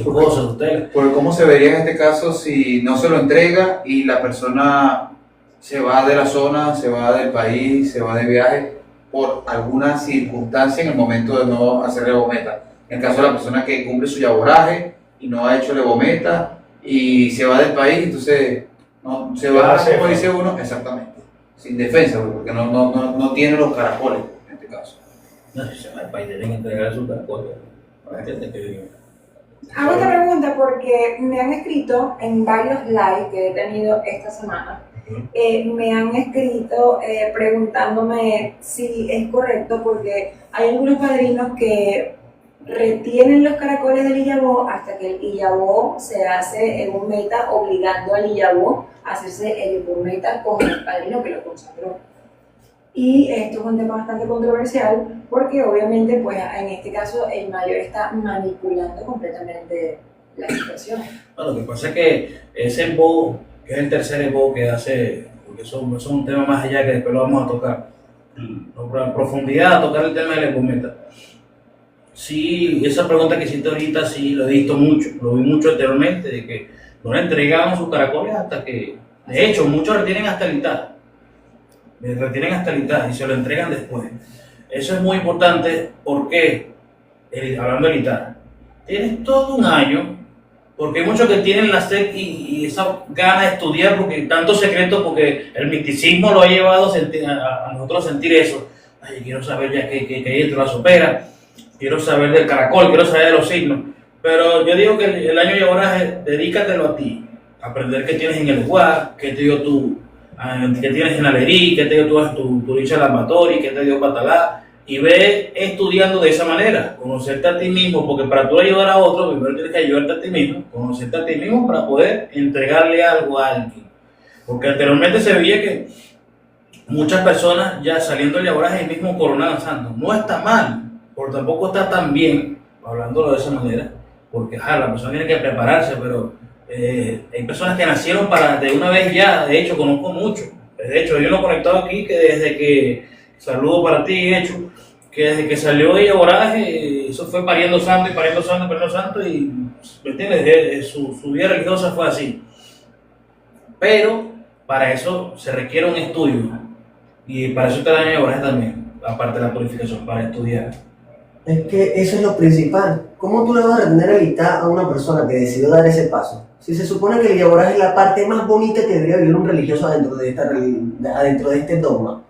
cosas, sus telas. Porque ¿cómo se vería en este caso si no se lo entrega y la persona se va de la zona, se va del país, se va de viaje por alguna circunstancia en el momento de no hacer el Evometa? En el caso de la persona que cumple su yaboraje y no ha hecho el Evometa y se va del país, entonces no, se va, como dice uno, exactamente, sin defensa, porque no tiene los caracoles en este caso. No, si se va del país deben entregar sus caracoles. Hago esta pregunta porque me han escrito en varios lives que he tenido esta semana. Me han escrito preguntándome si es correcto porque hay algunos padrinos que retienen los caracoles del Iyabo hasta que el Iyabo se hace Evometa, obligando al Iyabo a hacerse el Evometa con el padrino que lo consagró. Y esto es un tema bastante controversial porque obviamente pues en este caso el mayor está manipulando completamente la situación. Bueno, lo que pasa es que ese embo, que es el tercer embo que hace, porque eso es un tema más allá que después lo vamos a tocar, en profundidad, a tocar el tema del Evometa. Sí, esa pregunta que hiciste ahorita sí lo he visto mucho, lo vi mucho anteriormente, de que no le entregaban sus caracoles hasta que, de hecho, muchos retienen hasta el ITAR. Y se lo entregan después. Eso es muy importante porque, hablando del ITAR, tienes todo un año, porque hay muchos que tienen la sed y esa gana de estudiar, porque tanto secreto, porque el misticismo lo ha llevado a nosotros a sentir eso. Ay, quiero saber ya qué hay dentro de la sopera, quiero saber del caracol, quiero saber de los signos. Pero yo digo que el año de yaboraje, dedícatelo a ti, aprender qué tienes en el lugar, qué te dio que tienes en Alerí, que te dio tu dicha lambatoria, que te dio Patalá, y ve estudiando de esa manera, conocerte a ti mismo, porque para tú ayudar a otro, primero tienes que ayudarte a ti mismo, conocerte a ti mismo para poder entregarle algo a alguien. Porque anteriormente se veía que muchas personas ya saliendo del yaboraje mismo coronaban santos. No está mal, pero tampoco está tan bien, hablándolo de esa manera, porque la persona tiene que prepararse, pero hay personas que nacieron para de una vez ya. De hecho, conozco mucho. De hecho, hay uno conectado aquí que desde que, saludo para ti, hecho, que desde que salió de yaboraje, eso fue pariendo santo y pariendo santo y pariendo santo, y ¿me entiendes? Su vida religiosa fue así. Pero para eso se requiere un estudio, y para eso está el año de yaboraje también, aparte de la purificación, para estudiar. Es que eso es lo principal. ¿Cómo tú le vas a retener el ITA a una persona que decidió dar ese paso? Si se supone que el yaboraje es la parte más bonita que debería vivir un religioso adentro de este dogma.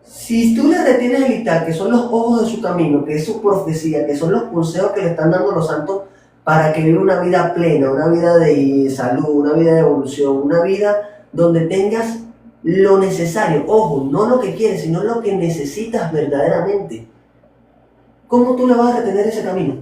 Si tú le retienes el Ital, que son los ojos de su camino, que es su profecía, que son los consejos que le están dando los santos para que viva una vida plena, una vida de salud, una vida de evolución, una vida donde tengas lo necesario, ojo, no lo que quieres, sino lo que necesitas verdaderamente. ¿Cómo tú le vas a retener ese camino?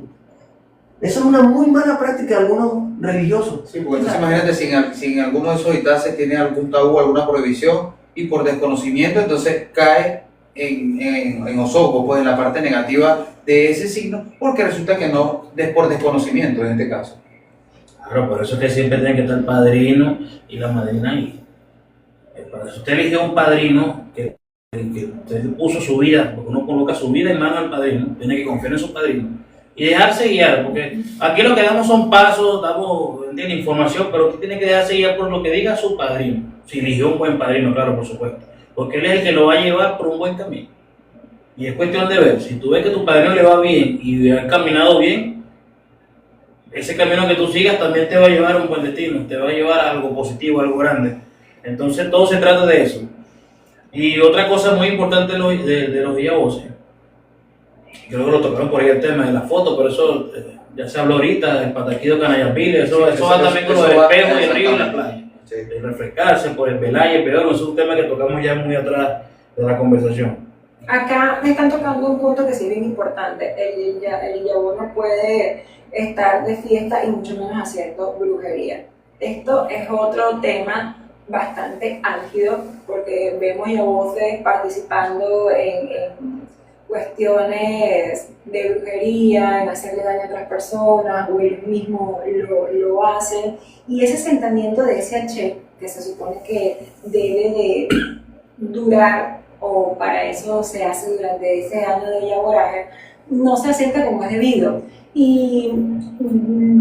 Eso es una muy mala práctica de algunos religiosos. Sí, porque entonces imagínate si en alguno de esos itaces tiene algún tabú, alguna prohibición, y por desconocimiento entonces cae en osoco, pues en la parte negativa de ese signo, porque resulta que no es por desconocimiento en este caso. Claro, por eso es que siempre tiene que estar el padrino y la madrina ahí. Para eso usted eligió un padrino que usted puso su vida, porque uno coloca su vida en manos del padrino, tiene que confiar en su padrino y dejarse guiar, porque aquí lo que damos son pasos, damos información, pero usted tiene que dejarse guiar por lo que diga su padrino. Si eligió un buen padrino, claro, por supuesto, porque él es el que lo va a llevar por un buen camino. Y es cuestión de ver, si tú ves que tu padrino le va bien y ha caminado bien, ese camino que tú sigas también te va a llevar a un buen destino, te va a llevar a algo positivo, a algo grande. Entonces todo se trata de eso. Y otra cosa muy importante de los Villavoces, creo que lo tocaron por ahí el tema de la foto, pero eso ya se habló ahorita, el Pataquido Canayapile, eso va también con los espejos y el río y la playa. Sí. De refrescarse por el Velaya, pero eso es un tema que tocamos ya muy atrás de la conversación. Acá me están tocando un punto que sí es bien importante. El Villavo no puede estar de fiesta y mucho menos haciendo brujería. Esto es otro tema bastante álgido porque vemos Villavoces participando en cuestiones de brujería, en hacerle daño a otras personas o ellos mismos lo hacen, y ese asentamiento de ese H que se supone que debe de durar, o para eso se hace durante ese año de yaboraje, no se asenta como es debido. Y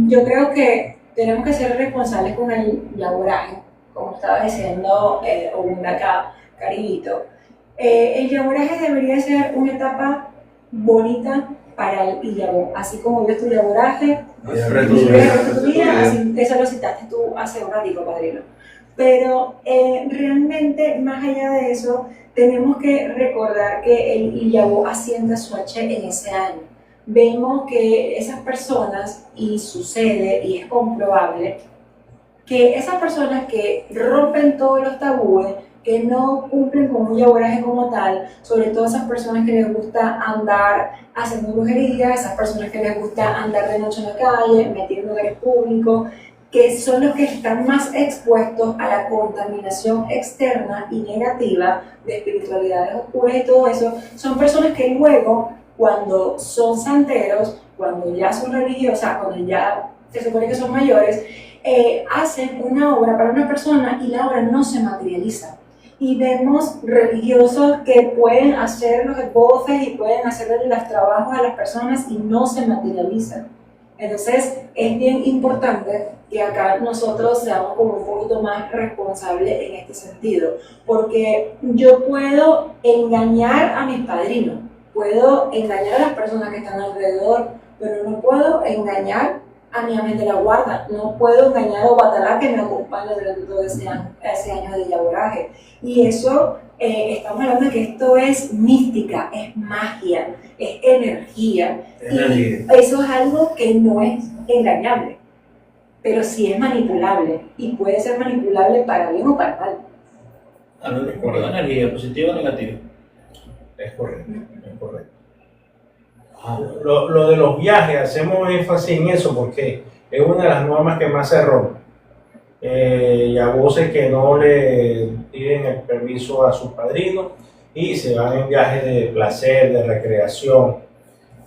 yo creo que tenemos que ser responsables con el yaboraje, como estaba diciendo Ogundaka Caribito. El yaboraje debería ser una etapa bonita para el Illabo, así como vives tu yaboraje, eso lo citaste tú hace un ratito, padrino. Pero realmente, más allá de eso, tenemos que recordar que el Illabo asciende su H en ese año. Vemos que esas personas, y sucede, y es comprobable, que esas personas que rompen todos los tabúes, que no cumplen con un yaboraje como tal, sobre todo esas personas que les gusta andar haciendo brujería, esas personas que les gusta andar de noche en la calle, metiendo en lugares públicos, que son los que están más expuestos a la contaminación externa y negativa de espiritualidades oscuras y todo eso, son personas que luego, cuando son santeros, cuando ya son religiosas, cuando ya se supone que son mayores, hacen una obra para una persona y la obra no se materializa. Y vemos religiosos que pueden hacer los esbozes y pueden hacerle los trabajos a las personas y no se materializan. Entonces es bien importante que acá nosotros seamos como un poquito más responsables en este sentido, porque yo puedo engañar a mis padrinos, puedo engañar a las personas que están alrededor, pero no puedo engañar a mi amén de la guarda, no puedo engañar a Obatalá que me acompaña durante todo ese año de yaboraje. Y eso, estamos hablando de que esto es mística, es magia, es energía. Y eso es algo que no es engañable, pero sí es manipulable y puede ser manipulable para bien o para mal. Energía, positiva o negativa. Es correcto, es correcto. Lo de los viajes, hacemos énfasis en eso porque es una de las normas que más se rompe. Y a voces que no le piden el permiso a sus padrinos y se van en viajes de placer, de recreación,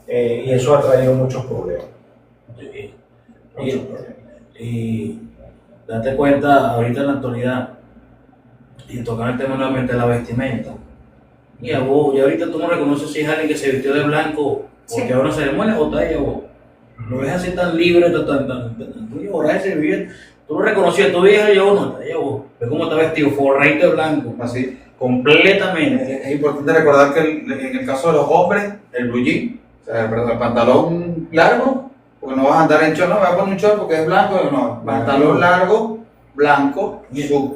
y eso ha traído muchos problemas. Y date cuenta, ahorita en la actualidad, y tocar el tema nuevamente de la vestimenta, y ahorita tú no reconoces si es alguien que se vistió de blanco porque ahora se le muere o está Yabo. Lo ves así tan libre, tú Yaboraje se vive, tú lo reconocías, tú veías a Yabo, no está Yabo, ves cómo está vestido, forradito de blanco, Así. completamente. Es importante recordar que en el caso de los hombres, el blue jean, o sea, el pantalón largo, porque no vas a andar en short, no me voy a poner un short porque es blanco, no, pantalón largo, blanco,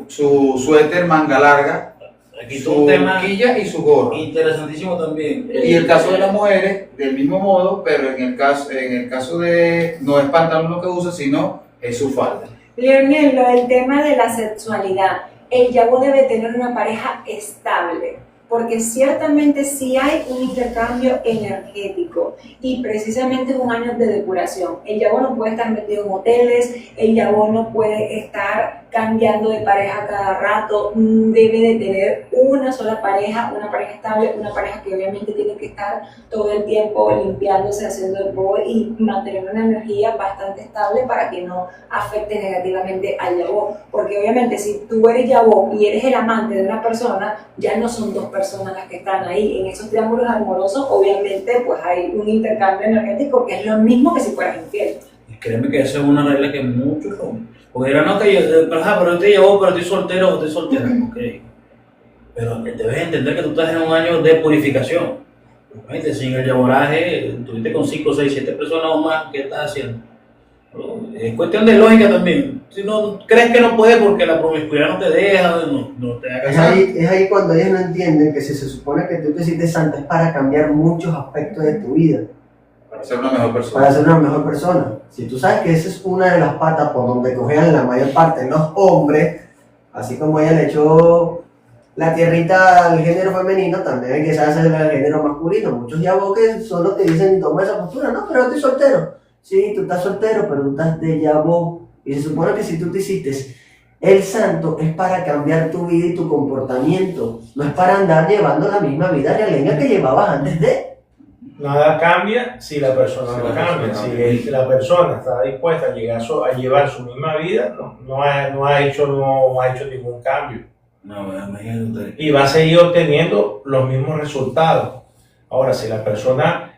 su suéter manga larga, Aquí todo su un tema quilla y su gorro. interesantísimo también. Y el caso de las mujeres, del mismo modo, pero en el caso de, no es pantalón lo que usa, sino es su falda. Leonel, lo del tema de la sexualidad, el yabó debe tener una pareja estable, porque ciertamente sí hay un intercambio energético y precisamente es un año de depuración. El yabó no puede estar metido en hoteles, el yabó no puede estar cambiando de pareja cada rato, debe de tener una sola pareja, una pareja estable, una pareja que obviamente tiene que estar todo el tiempo limpiándose, haciendo el bowl y mantener una energía bastante estable para que no afecte negativamente al yabó, porque obviamente si tú eres yabó y eres el amante de una persona, ya no son dos personas las que están ahí. En esos triángulos amorosos obviamente pues hay un intercambio energético que es lo mismo que si fueras infiel. Y créeme que esa es una regla que muchos rompen. Porque dirán, no, que yo, pero te llevo, pero estoy soltero o estoy soltera. Ok. Pero debes entender que tú estás en un año de purificación. Obviamente, sin el yaboraje, estuviste con 5, 6, 7 personas o más, ¿qué estás haciendo? Pero es cuestión de lógica también. Si no crees que no puedes porque la promiscuidad no te deja, no te hagas. Es ahí cuando ellos no entienden que si se supone que tú te hiciste santo es para cambiar muchos aspectos de tu vida, Para ser una mejor persona. para ser una mejor persona. Si tú sabes que esa es una de las patas por donde cojean la mayor parte de los hombres, así como ella le echó la tierrita al género femenino, también hay que saber hacerle al género masculino. Muchos yabos que solo te dicen toma esa postura, no, pero yo estoy soltero. Sí, tú estás soltero, pero tú estás de yabo. Y se supone que si tú te hiciste el santo es para cambiar tu vida y tu comportamiento, no es para andar llevando la misma vida realenga que llevabas antes de. Nada cambia si la persona no cambia. Si la persona está dispuesta a llevar su misma vida, no ha hecho ningún cambio. No, imagínate. Y va a seguir obteniendo los mismos resultados. Ahora, si la persona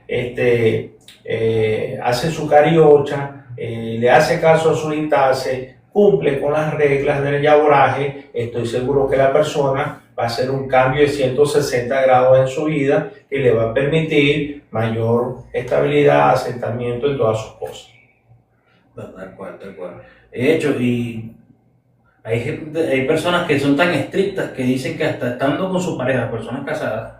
hace su cariocha, le hace caso a su intase, cumple con las reglas del yaboraje, estoy seguro que la persona va a hacer un cambio de 160 grados en su vida que le va a permitir mayor estabilidad, asentamiento en todas sus cosas. Tal cual, tal cual. De hecho, y hay personas que son tan estrictas que dicen que hasta estando con su pareja, personas casadas,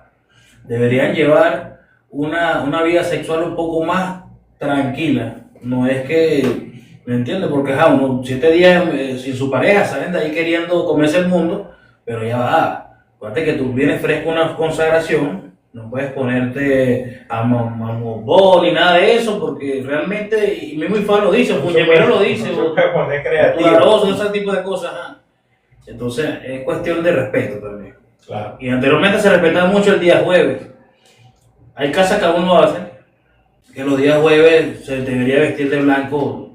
deberían llevar una vida sexual un poco más tranquila. No es que, ¿me entiendes? Porque uno 7 días sin su pareja, salen de ahí queriendo comerse el mundo, pero ya va. Acuérdate que tú vienes fresco a una consagración, no puedes ponerte a mamobón ni nada de eso, porque realmente, y mismo Ifá lo dice, Puñemero lo dice, No se puede poner Claro, creativo. ese tipo de cosas. Entonces, es cuestión de respeto también. Claro. Y anteriormente se respetaba mucho el día jueves. Hay casas que aún lo hacen, que los días jueves se debería vestir de blanco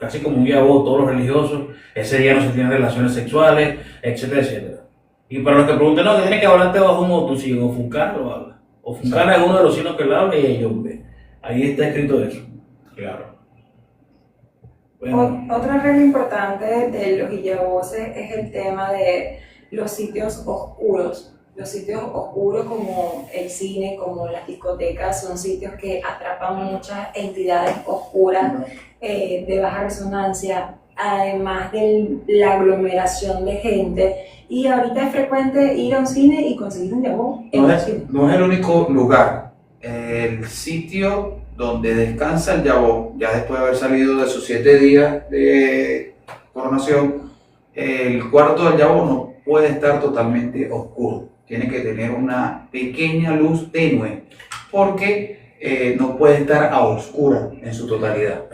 casi como un yabó, todos los religiosos. Ese día no se tienen relaciones sexuales, etcétera, etcétera. Y para los que pregunten, no, que tiene que hablarte bajo un motosigno, o Funcana lo habla. O Funcana es uno de los signos que lo habla y ellos ven. Ahí está escrito eso. Claro. Bueno, Otra regla importante de los yaboses es el tema de los sitios oscuros. Los sitios oscuros como el cine, como las discotecas, son sitios que atrapan muchas entidades oscuras de baja resonancia, además de la aglomeración de gente. Y ahorita es frecuente ir a un cine y conseguir un yabó en un cine. No es el único lugar. El sitio donde descansa el yabó, ya después de haber salido de sus 7 días de coronación, el cuarto del yabó no puede estar totalmente oscuro. Tiene que tener una pequeña luz tenue, porque no puede estar a oscura en su totalidad.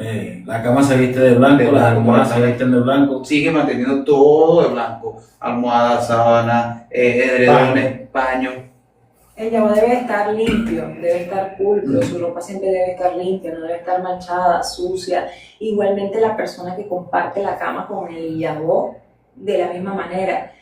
la cama se viste de blanco, las almohadas se visten de blanco. Sigue manteniendo todo de blanco: almohadas, sábanas, edredones, paños. El yabó debe estar limpio, debe estar pulcro, su ropa siempre debe estar limpia, no debe estar manchada, sucia. Igualmente la persona que comparte la cama con el yabó, de la misma manera.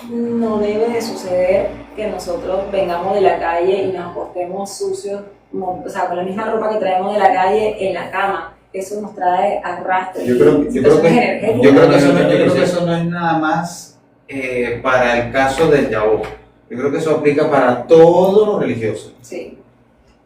No debe de suceder que nosotros vengamos de la calle y nos acostemos sucios, o sea, con la misma ropa que traemos de la calle en la cama. Eso nos trae arrastre. Yo creo que eso no es nada más para el caso del yabó. Yo creo que eso aplica para todos los religiosos. Sí,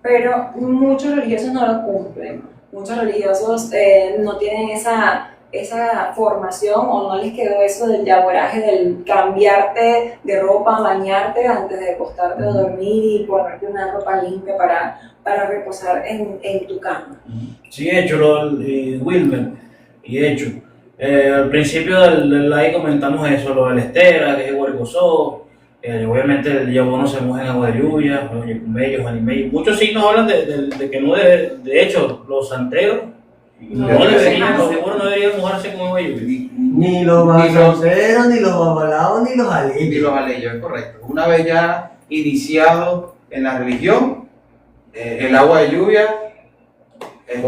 pero muchos religiosos no lo cumplen. Muchos religiosos no tienen esa esa formación o no les quedó eso del yaboraje, del cambiarte de ropa, bañarte antes de acostarte a dormir y ponerte una ropa limpia para reposar en tu cama? Sí, he hecho, Wilmer, y he hecho. Al principio del live comentamos eso, lo del estera, que es huercosó, obviamente el yabono se moja en agua de lluvia, mellos, animellos. Muchos signos hablan de que no debe, de hecho, los santeros no deberían, los yabonos no deberían mojarse con agua de lluvia. Ni los basanceros, ni los babalaos, ni los Y aleyos. los aleyos, es correcto. Una vez ya iniciado en la religión, el agua de lluvia es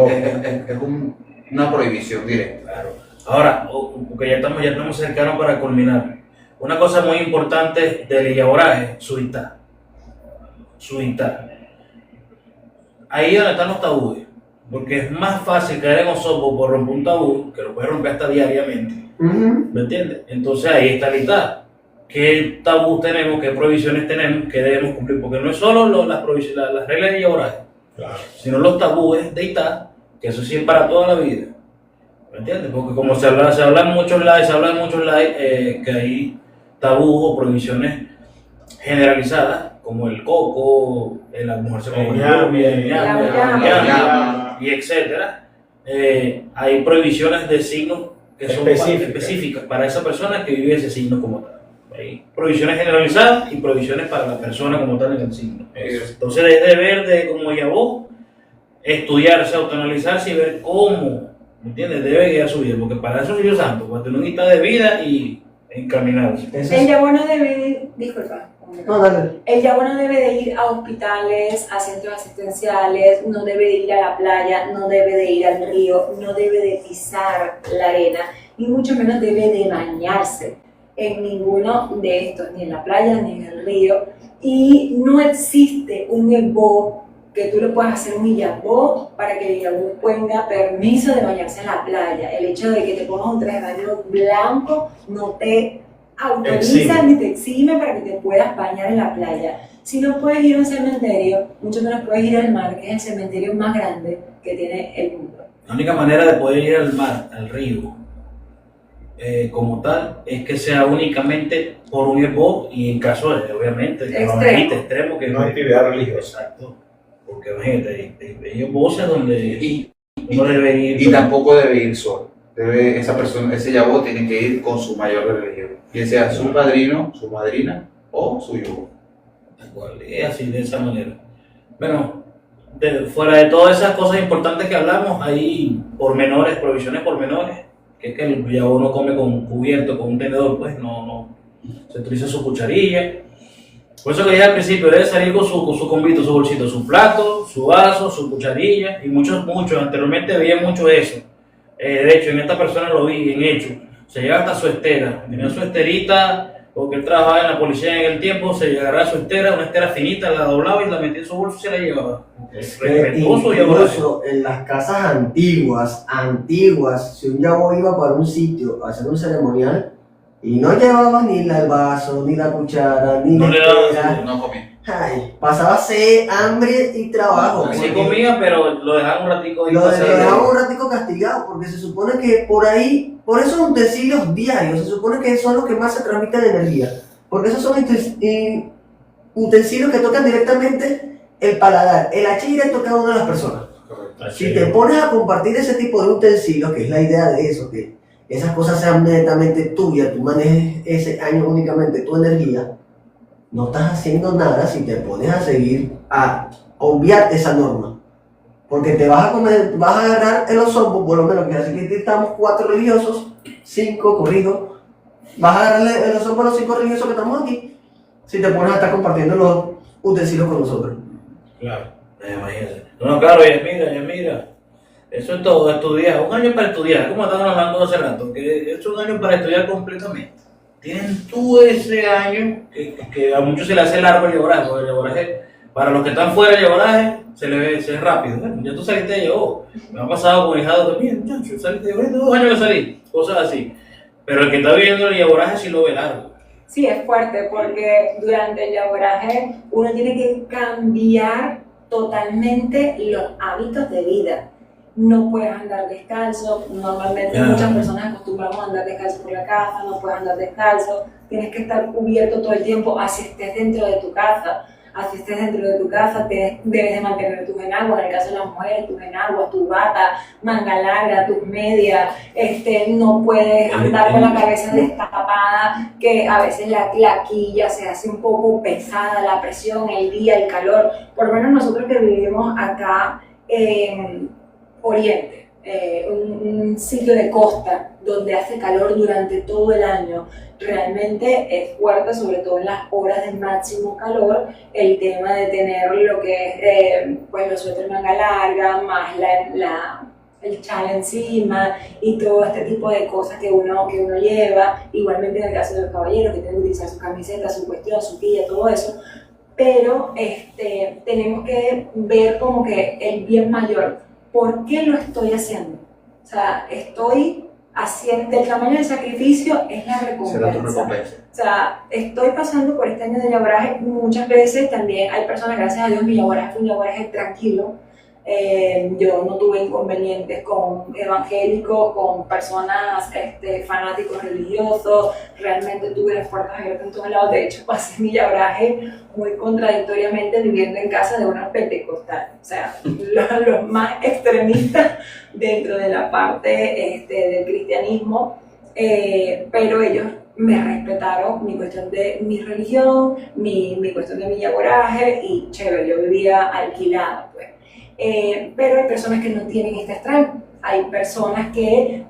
una prohibición directa. Claro. Ahora, porque ya estamos cercanos para culminar. Una cosa muy importante del yaboraje, su itá. Ahí donde están los tabúes. Porque es más fácil caer en osopo por romper un tabú, que lo puedes romper hasta diariamente. ¿Me entiendes? Entonces ahí está la itá. ¿Qué tabús tenemos, qué prohibiciones tenemos que debemos cumplir? Porque no es solo las reglas de yaboraje, Claro. sino los tabúes de itá, que eso sí es para toda la vida. ¿Me entiendes? Porque como se habla en muchos lives, que hay tabús o prohibiciones generalizadas, como el coco, la mujer se come y etcétera. Hay prohibiciones de signos que son específicas para esa persona que vive ese signo como tal. Hay prohibiciones generalizadas y prohibiciones para la persona como tal en el signo. Entonces es deber de como Yabó estudiarse, autoanalizarse y ver cómo, ¿me entiendes? Debe guiar su vida, porque para eso es Dios Santo, para tener un hito de vida y encaminarse. El yabono debe ir, disculpa. No, dale. El yabono debe de ir a hospitales, a centros asistenciales, no debe de ir a la playa, no debe de ir al río, no debe de pisar la arena, y mucho menos debe de bañarse en ninguno de estos, ni en la playa ni en el río. Y no existe un ebó que tú le puedas hacer un yabó para que el yabó tenga permiso de bañarse en la playa. El hecho de que te pongas un traje de baño blanco no te autoriza ni te exime para que te puedas bañar en la playa. Si no puedes ir a un cementerio, mucho menos puedes ir al mar, que es el cementerio más grande que tiene el mundo. La única manera de poder ir al mar, al río, como tal, es que sea únicamente por un ebó y en caso de, obviamente, extremo, que no hay actividad religiosa. Exacto. Porque imagínate, hay voces donde uno debe ir. Y tampoco debe ir solo. Esa persona, ese yabó tiene que ir con su mayor de religión, que sea su padrino, su madrina o su yugo. Es así, de esa manera. Bueno, fuera de todas esas cosas importantes que hablamos, hay pormenores, provisiones pormenores, que es que el yabó no come con cubierto, con un tenedor, pues no se utiliza su cucharilla. Por eso que dije al principio, debe salir con su combito, su bolsito, su plato, su vaso, su cucharilla, y muchos, anteriormente veía mucho eso. De hecho, en esta persona lo vi en hecho. Se lleva hasta su estera. Tenía su esterita, porque él trabajaba en la policía en el tiempo, se agarraba su estera, una estera finita, la doblaba y la metía en su bolso y se la llevaba. Respetuoso y Incluso en las casas antiguas, si un yabó iba para un sitio a hacer un ceremonial y no llevaba ni el vaso, ni la cuchara, ni la estera, No comía. ay, pasaba sed, hambre y trabajo. Así porque comía, pero lo dejaban un ratico ahí. lo dejaba un ratico castigado, porque se supone que por ahí, por esos utensilios diarios, se supone que son los que más se transmiten energía, porque esos son utensilios que tocan directamente el paladar, el H directo cada una de las personas. Si te pones a compartir ese tipo de utensilios, que es la idea de eso, que esas cosas sean netamente tuyas, tú manejes ese año únicamente tu energía, no estás haciendo nada si te pones a seguir a obviar esa norma. Porque te vas a agarrar el osopo, por lo menos que así que estamos 4 religiosos, 5 corridos, vas a agarrarle el osopo a los 5 religiosos que estamos aquí, si te pones a estar compartiendo los utensilios con nosotros. Claro, imagínate. No, claro, ya mira. Eso es todo, estudiar. Un año para estudiar, como estaban hablando hace rato, que es un año para estudiar completamente. Tienen tú ese año, que a muchos se le hace largo el yaboraje, porque el yaboraje, para los que están fuera del yaboraje, se es rápido. Bueno, ya tú saliste de yabó. Me ha pasado con hijado también, muchachos, saliste de yabó, 2 años que salí, cosas así. Pero el que está viviendo el yaboraje sí lo ve largo. Sí, es fuerte porque durante el yaboraje uno tiene que cambiar totalmente los hábitos de vida. no puedes andar descalzo. Normalmente muchas personas acostumbramos a andar descalzo por la casa, no puedes andar descalzo, tienes que estar cubierto todo el tiempo, así estés dentro de tu casa. Así estés dentro de tu casa, debes de mantener tus enaguas, en el caso de las mujeres, tus enaguas, tu bata, manga larga, tus medias, no puedes andar con la cabeza destapada, que a veces la quilla se hace un poco pesada, la presión, el día, el calor. Por lo menos nosotros que vivimos acá en Oriente, un sitio de costa donde hace calor durante todo el año, realmente es fuerte, sobre todo en las horas de máximo calor, el tema de tener lo que es pues los suéteres manga larga, más el chal encima y todo este tipo de cosas que uno lleva. Igualmente en el caso de los caballeros que tienen que utilizar su camiseta, su cuestión, su quilla, todo eso. Pero tenemos que ver como que el bien mayor. ¿Por qué lo estoy haciendo? O sea, estoy haciendo, el tamaño del sacrificio es la recompensa. O sea, estoy pasando por este año de yaguaraje muchas veces. También hay personas, gracias a Dios, mi yaguaraje fue un yaguaraje tranquilo. Yo no tuve inconvenientes con evangélicos, con personas fanáticos religiosos. Realmente tuve las puertas abiertas en todos lados. De hecho, pasé mi yaguaraje muy contradictoriamente viviendo en casa de una pentecostal. O sea, los más extremistas dentro de la parte del cristianismo, pero ellos me respetaron mi cuestión de mi religión, mi cuestión de mi yaguaraje, y chévere, yo vivía alquilada, pues. Pero hay personas que no tienen este extremo. Hay personas que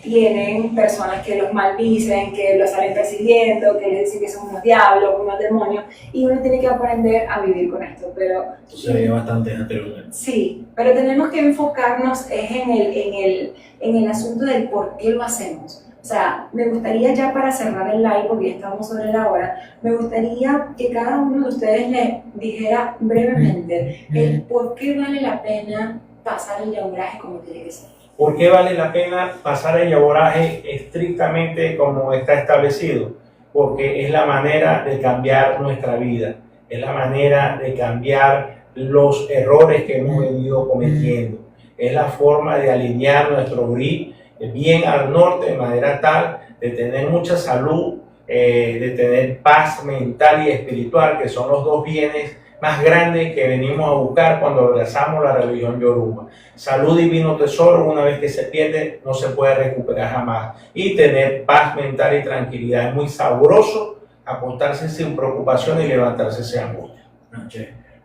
tienen personas que los maldicen, que los salen persiguiendo, que les dicen que son unos diablos, unos demonios, y uno tiene que aprender a vivir con esto. Pero se ve bastante anteriormente. Sí, pero tenemos que enfocarnos en el asunto del por qué lo hacemos. O sea, me gustaría, ya para cerrar el live, porque ya estamos sobre la hora, me gustaría que cada uno de ustedes le dijera brevemente el por qué vale la pena pasar el yaguaraje como tiene que ser. ¿Por qué vale la pena pasar el yaguaraje estrictamente como está establecido? Porque es la manera de cambiar nuestra vida, es la manera de cambiar los errores que hemos venido cometiendo, es la forma de alinear nuestro grip bien al norte, de manera tal de tener mucha salud, de tener paz mental y espiritual, que son los dos bienes más grandes que venimos a buscar cuando abrazamos la religión yoruba. Salud, divino tesoro, una vez que se pierde no se puede recuperar jamás. Y tener paz mental y tranquilidad. Es muy sabroso acostarse sin preocupación y levantarse sin angustia.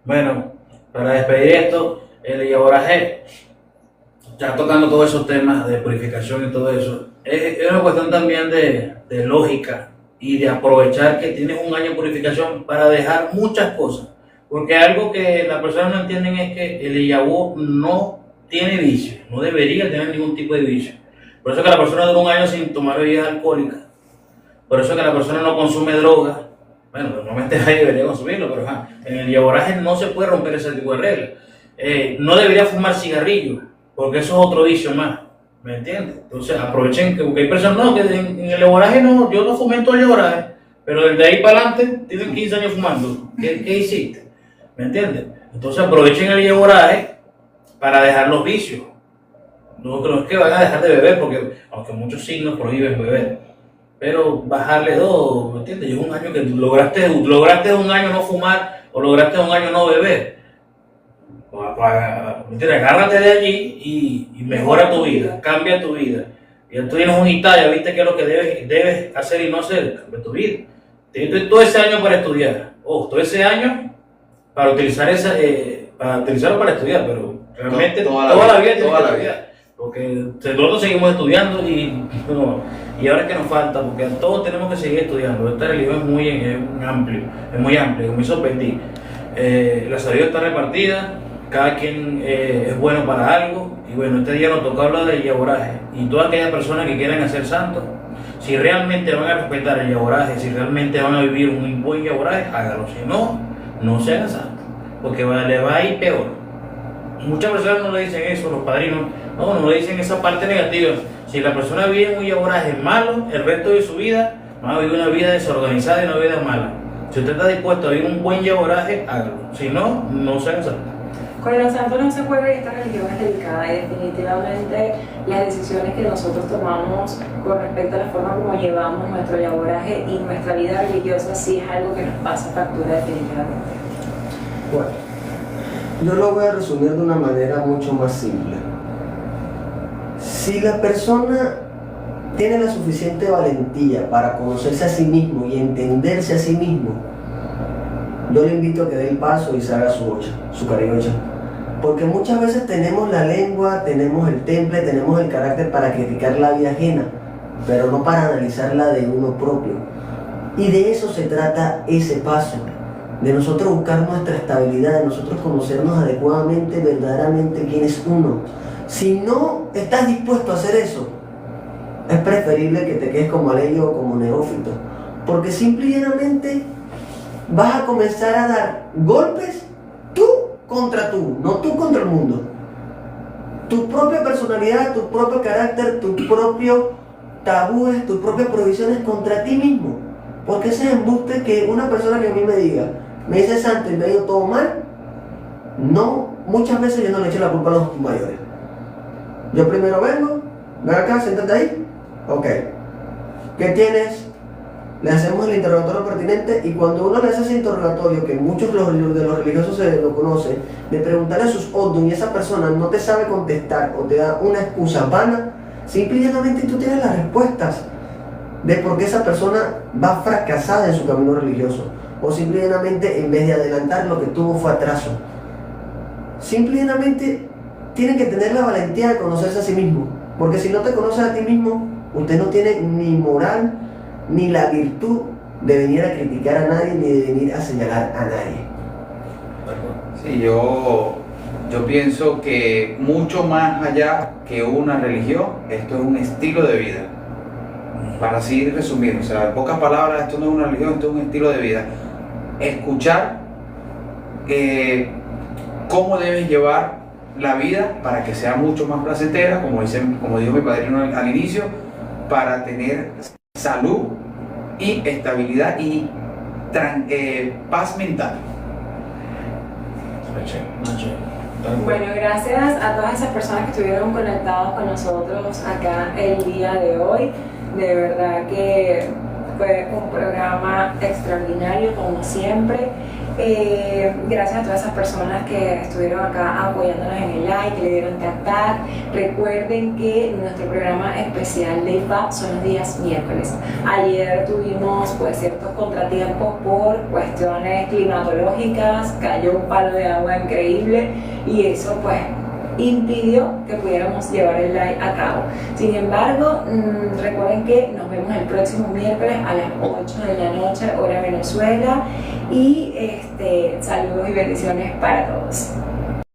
Bueno, para despedir esto, el yaguaraje, ya tocando todos esos temas de purificación y todo eso, es una cuestión también de lógica y de aprovechar que tienes un año de purificación para dejar muchas cosas. Porque algo que las personas no entienden es que el yabú no tiene vicio, no debería tener ningún tipo de vicio. Por eso que la persona dura un año sin tomar bebidas alcohólicas, por eso que la persona no consume drogas. Bueno, normalmente ahí debería consumirlo, pero en el yaguaraje no se puede romper ese tipo de reglas. No debería fumar cigarrillo, porque eso es otro vicio más, ¿me entiendes? Entonces aprovechen que, porque hay personas, no, que en el yaguaraje no, yo no fumé en todo el yaguaraje, pero desde ahí para adelante tienen 15 años fumando. ¿Qué hiciste? ¿Me entiendes? Entonces aprovechen el yaguaraje para dejar los vicios. No es que van a dejar de beber, porque aunque muchos signos prohíben beber, pero bajarle dos, ¿me entiendes? Yo un año que lograste un año no fumar o lograste un año no beber. ¿Me entiendes? Agárrate de allí y mejora tu vida, cambia tu vida. Y tú tienes una Italia, viste qué es lo que debes hacer y no hacer, cambia tu vida. Tienes todo ese año para estudiar, todo ese año para utilizarlo para estudiar, pero realmente toda la vida tienes que estudiar, porque nosotros seguimos estudiando y ahora es que nos falta, porque todos tenemos que seguir estudiando. Esta religión es muy amplia, me sorprendí. La sabiduría está repartida, cada quien es bueno para algo, y bueno, este día nos toca hablar del yaguaraje, y todas aquellas personas que quieran hacer santos, si realmente van a respetar el yaguaraje, si realmente van a vivir un buen yaguaraje, hágalo. Si no se hagan santos, porque le va a ir peor. Muchas personas no le dicen eso, los padrinos, no le dicen esa parte negativa. Si la persona vive un yaguaraje malo, el resto de su vida va a vivir una vida desorganizada y una vida mala. Si usted está dispuesto a vivir un buen yaguaraje, hágalo. Si no se hagan santos. Con el santo no se juega y esta religión es delicada y definitivamente las decisiones que nosotros tomamos con respecto a la forma como llevamos nuestro laboraje y nuestra vida religiosa sí es algo que nos pasa factura definitivamente. Bueno, yo lo voy a resumir de una manera mucho más simple. Si la persona tiene la suficiente valentía para conocerse a sí mismo y entenderse a sí mismo, yo le invito a que dé el paso y se haga su cariocha. Porque muchas veces tenemos la lengua, tenemos el temple, tenemos el carácter para criticar la vida ajena, pero no para analizarla de uno propio. Y de eso se trata ese paso, de nosotros buscar nuestra estabilidad, de nosotros conocernos adecuadamente, verdaderamente quién es uno. Si no estás dispuesto a hacer eso, es preferible que te quedes como aleyo o como neófito, porque simplemente vas a comenzar a dar golpes tú contra tú, no tú contra el mundo. Tu propia personalidad, tu propio carácter, tus propios tabúes, tus propias prohibiciones contra ti mismo. Porque ese embuste que una persona que a mí me diga, me dice santo y me ha ido todo mal, no, muchas veces yo no le echo la culpa a los mayores. Yo primero vengo, ven acá, siéntate ahí, ok, ¿qué tienes? Le hacemos el interrogatorio pertinente y cuando uno le hace ese interrogatorio, que muchos de los religiosos se lo conocen, de preguntarle a sus odun y esa persona no te sabe contestar o te da una excusa vana, simplemente tú tienes las respuestas de por qué esa persona va fracasada en su camino religioso, o simplemente en vez de adelantar lo que tuvo fue atraso. Simplemente tienen que tener la valentía de conocerse a sí mismo, porque si no te conoces a ti mismo, usted no tiene ni moral ni la virtud de venir a criticar a nadie ni de venir a señalar a nadie. Sí, yo pienso que mucho más allá que una religión, esto es un estilo de vida. Para así resumir, o sea, en pocas palabras, esto no es una religión, esto es un estilo de vida. Escuchar cómo debes llevar la vida para que sea mucho más placentera, como dijo mi padrino al inicio, para tener salud y estabilidad y paz mental. Bueno, gracias a todas esas personas que estuvieron conectados con nosotros acá el día de hoy. De verdad que fue un programa extraordinario como siempre. Gracias a todas esas personas que estuvieron acá apoyándonos en el like, que le dieron tag. Recuerden que nuestro programa especial de IFA son los días miércoles. Ayer tuvimos pues ciertos contratiempos por cuestiones climatológicas, cayó un palo de agua increíble y eso pues impidió que pudiéramos llevar el live a cabo. Sin embargo, recuerden que nos vemos el próximo miércoles a las 8 de la noche, hora Venezuela, y saludos y bendiciones para todos.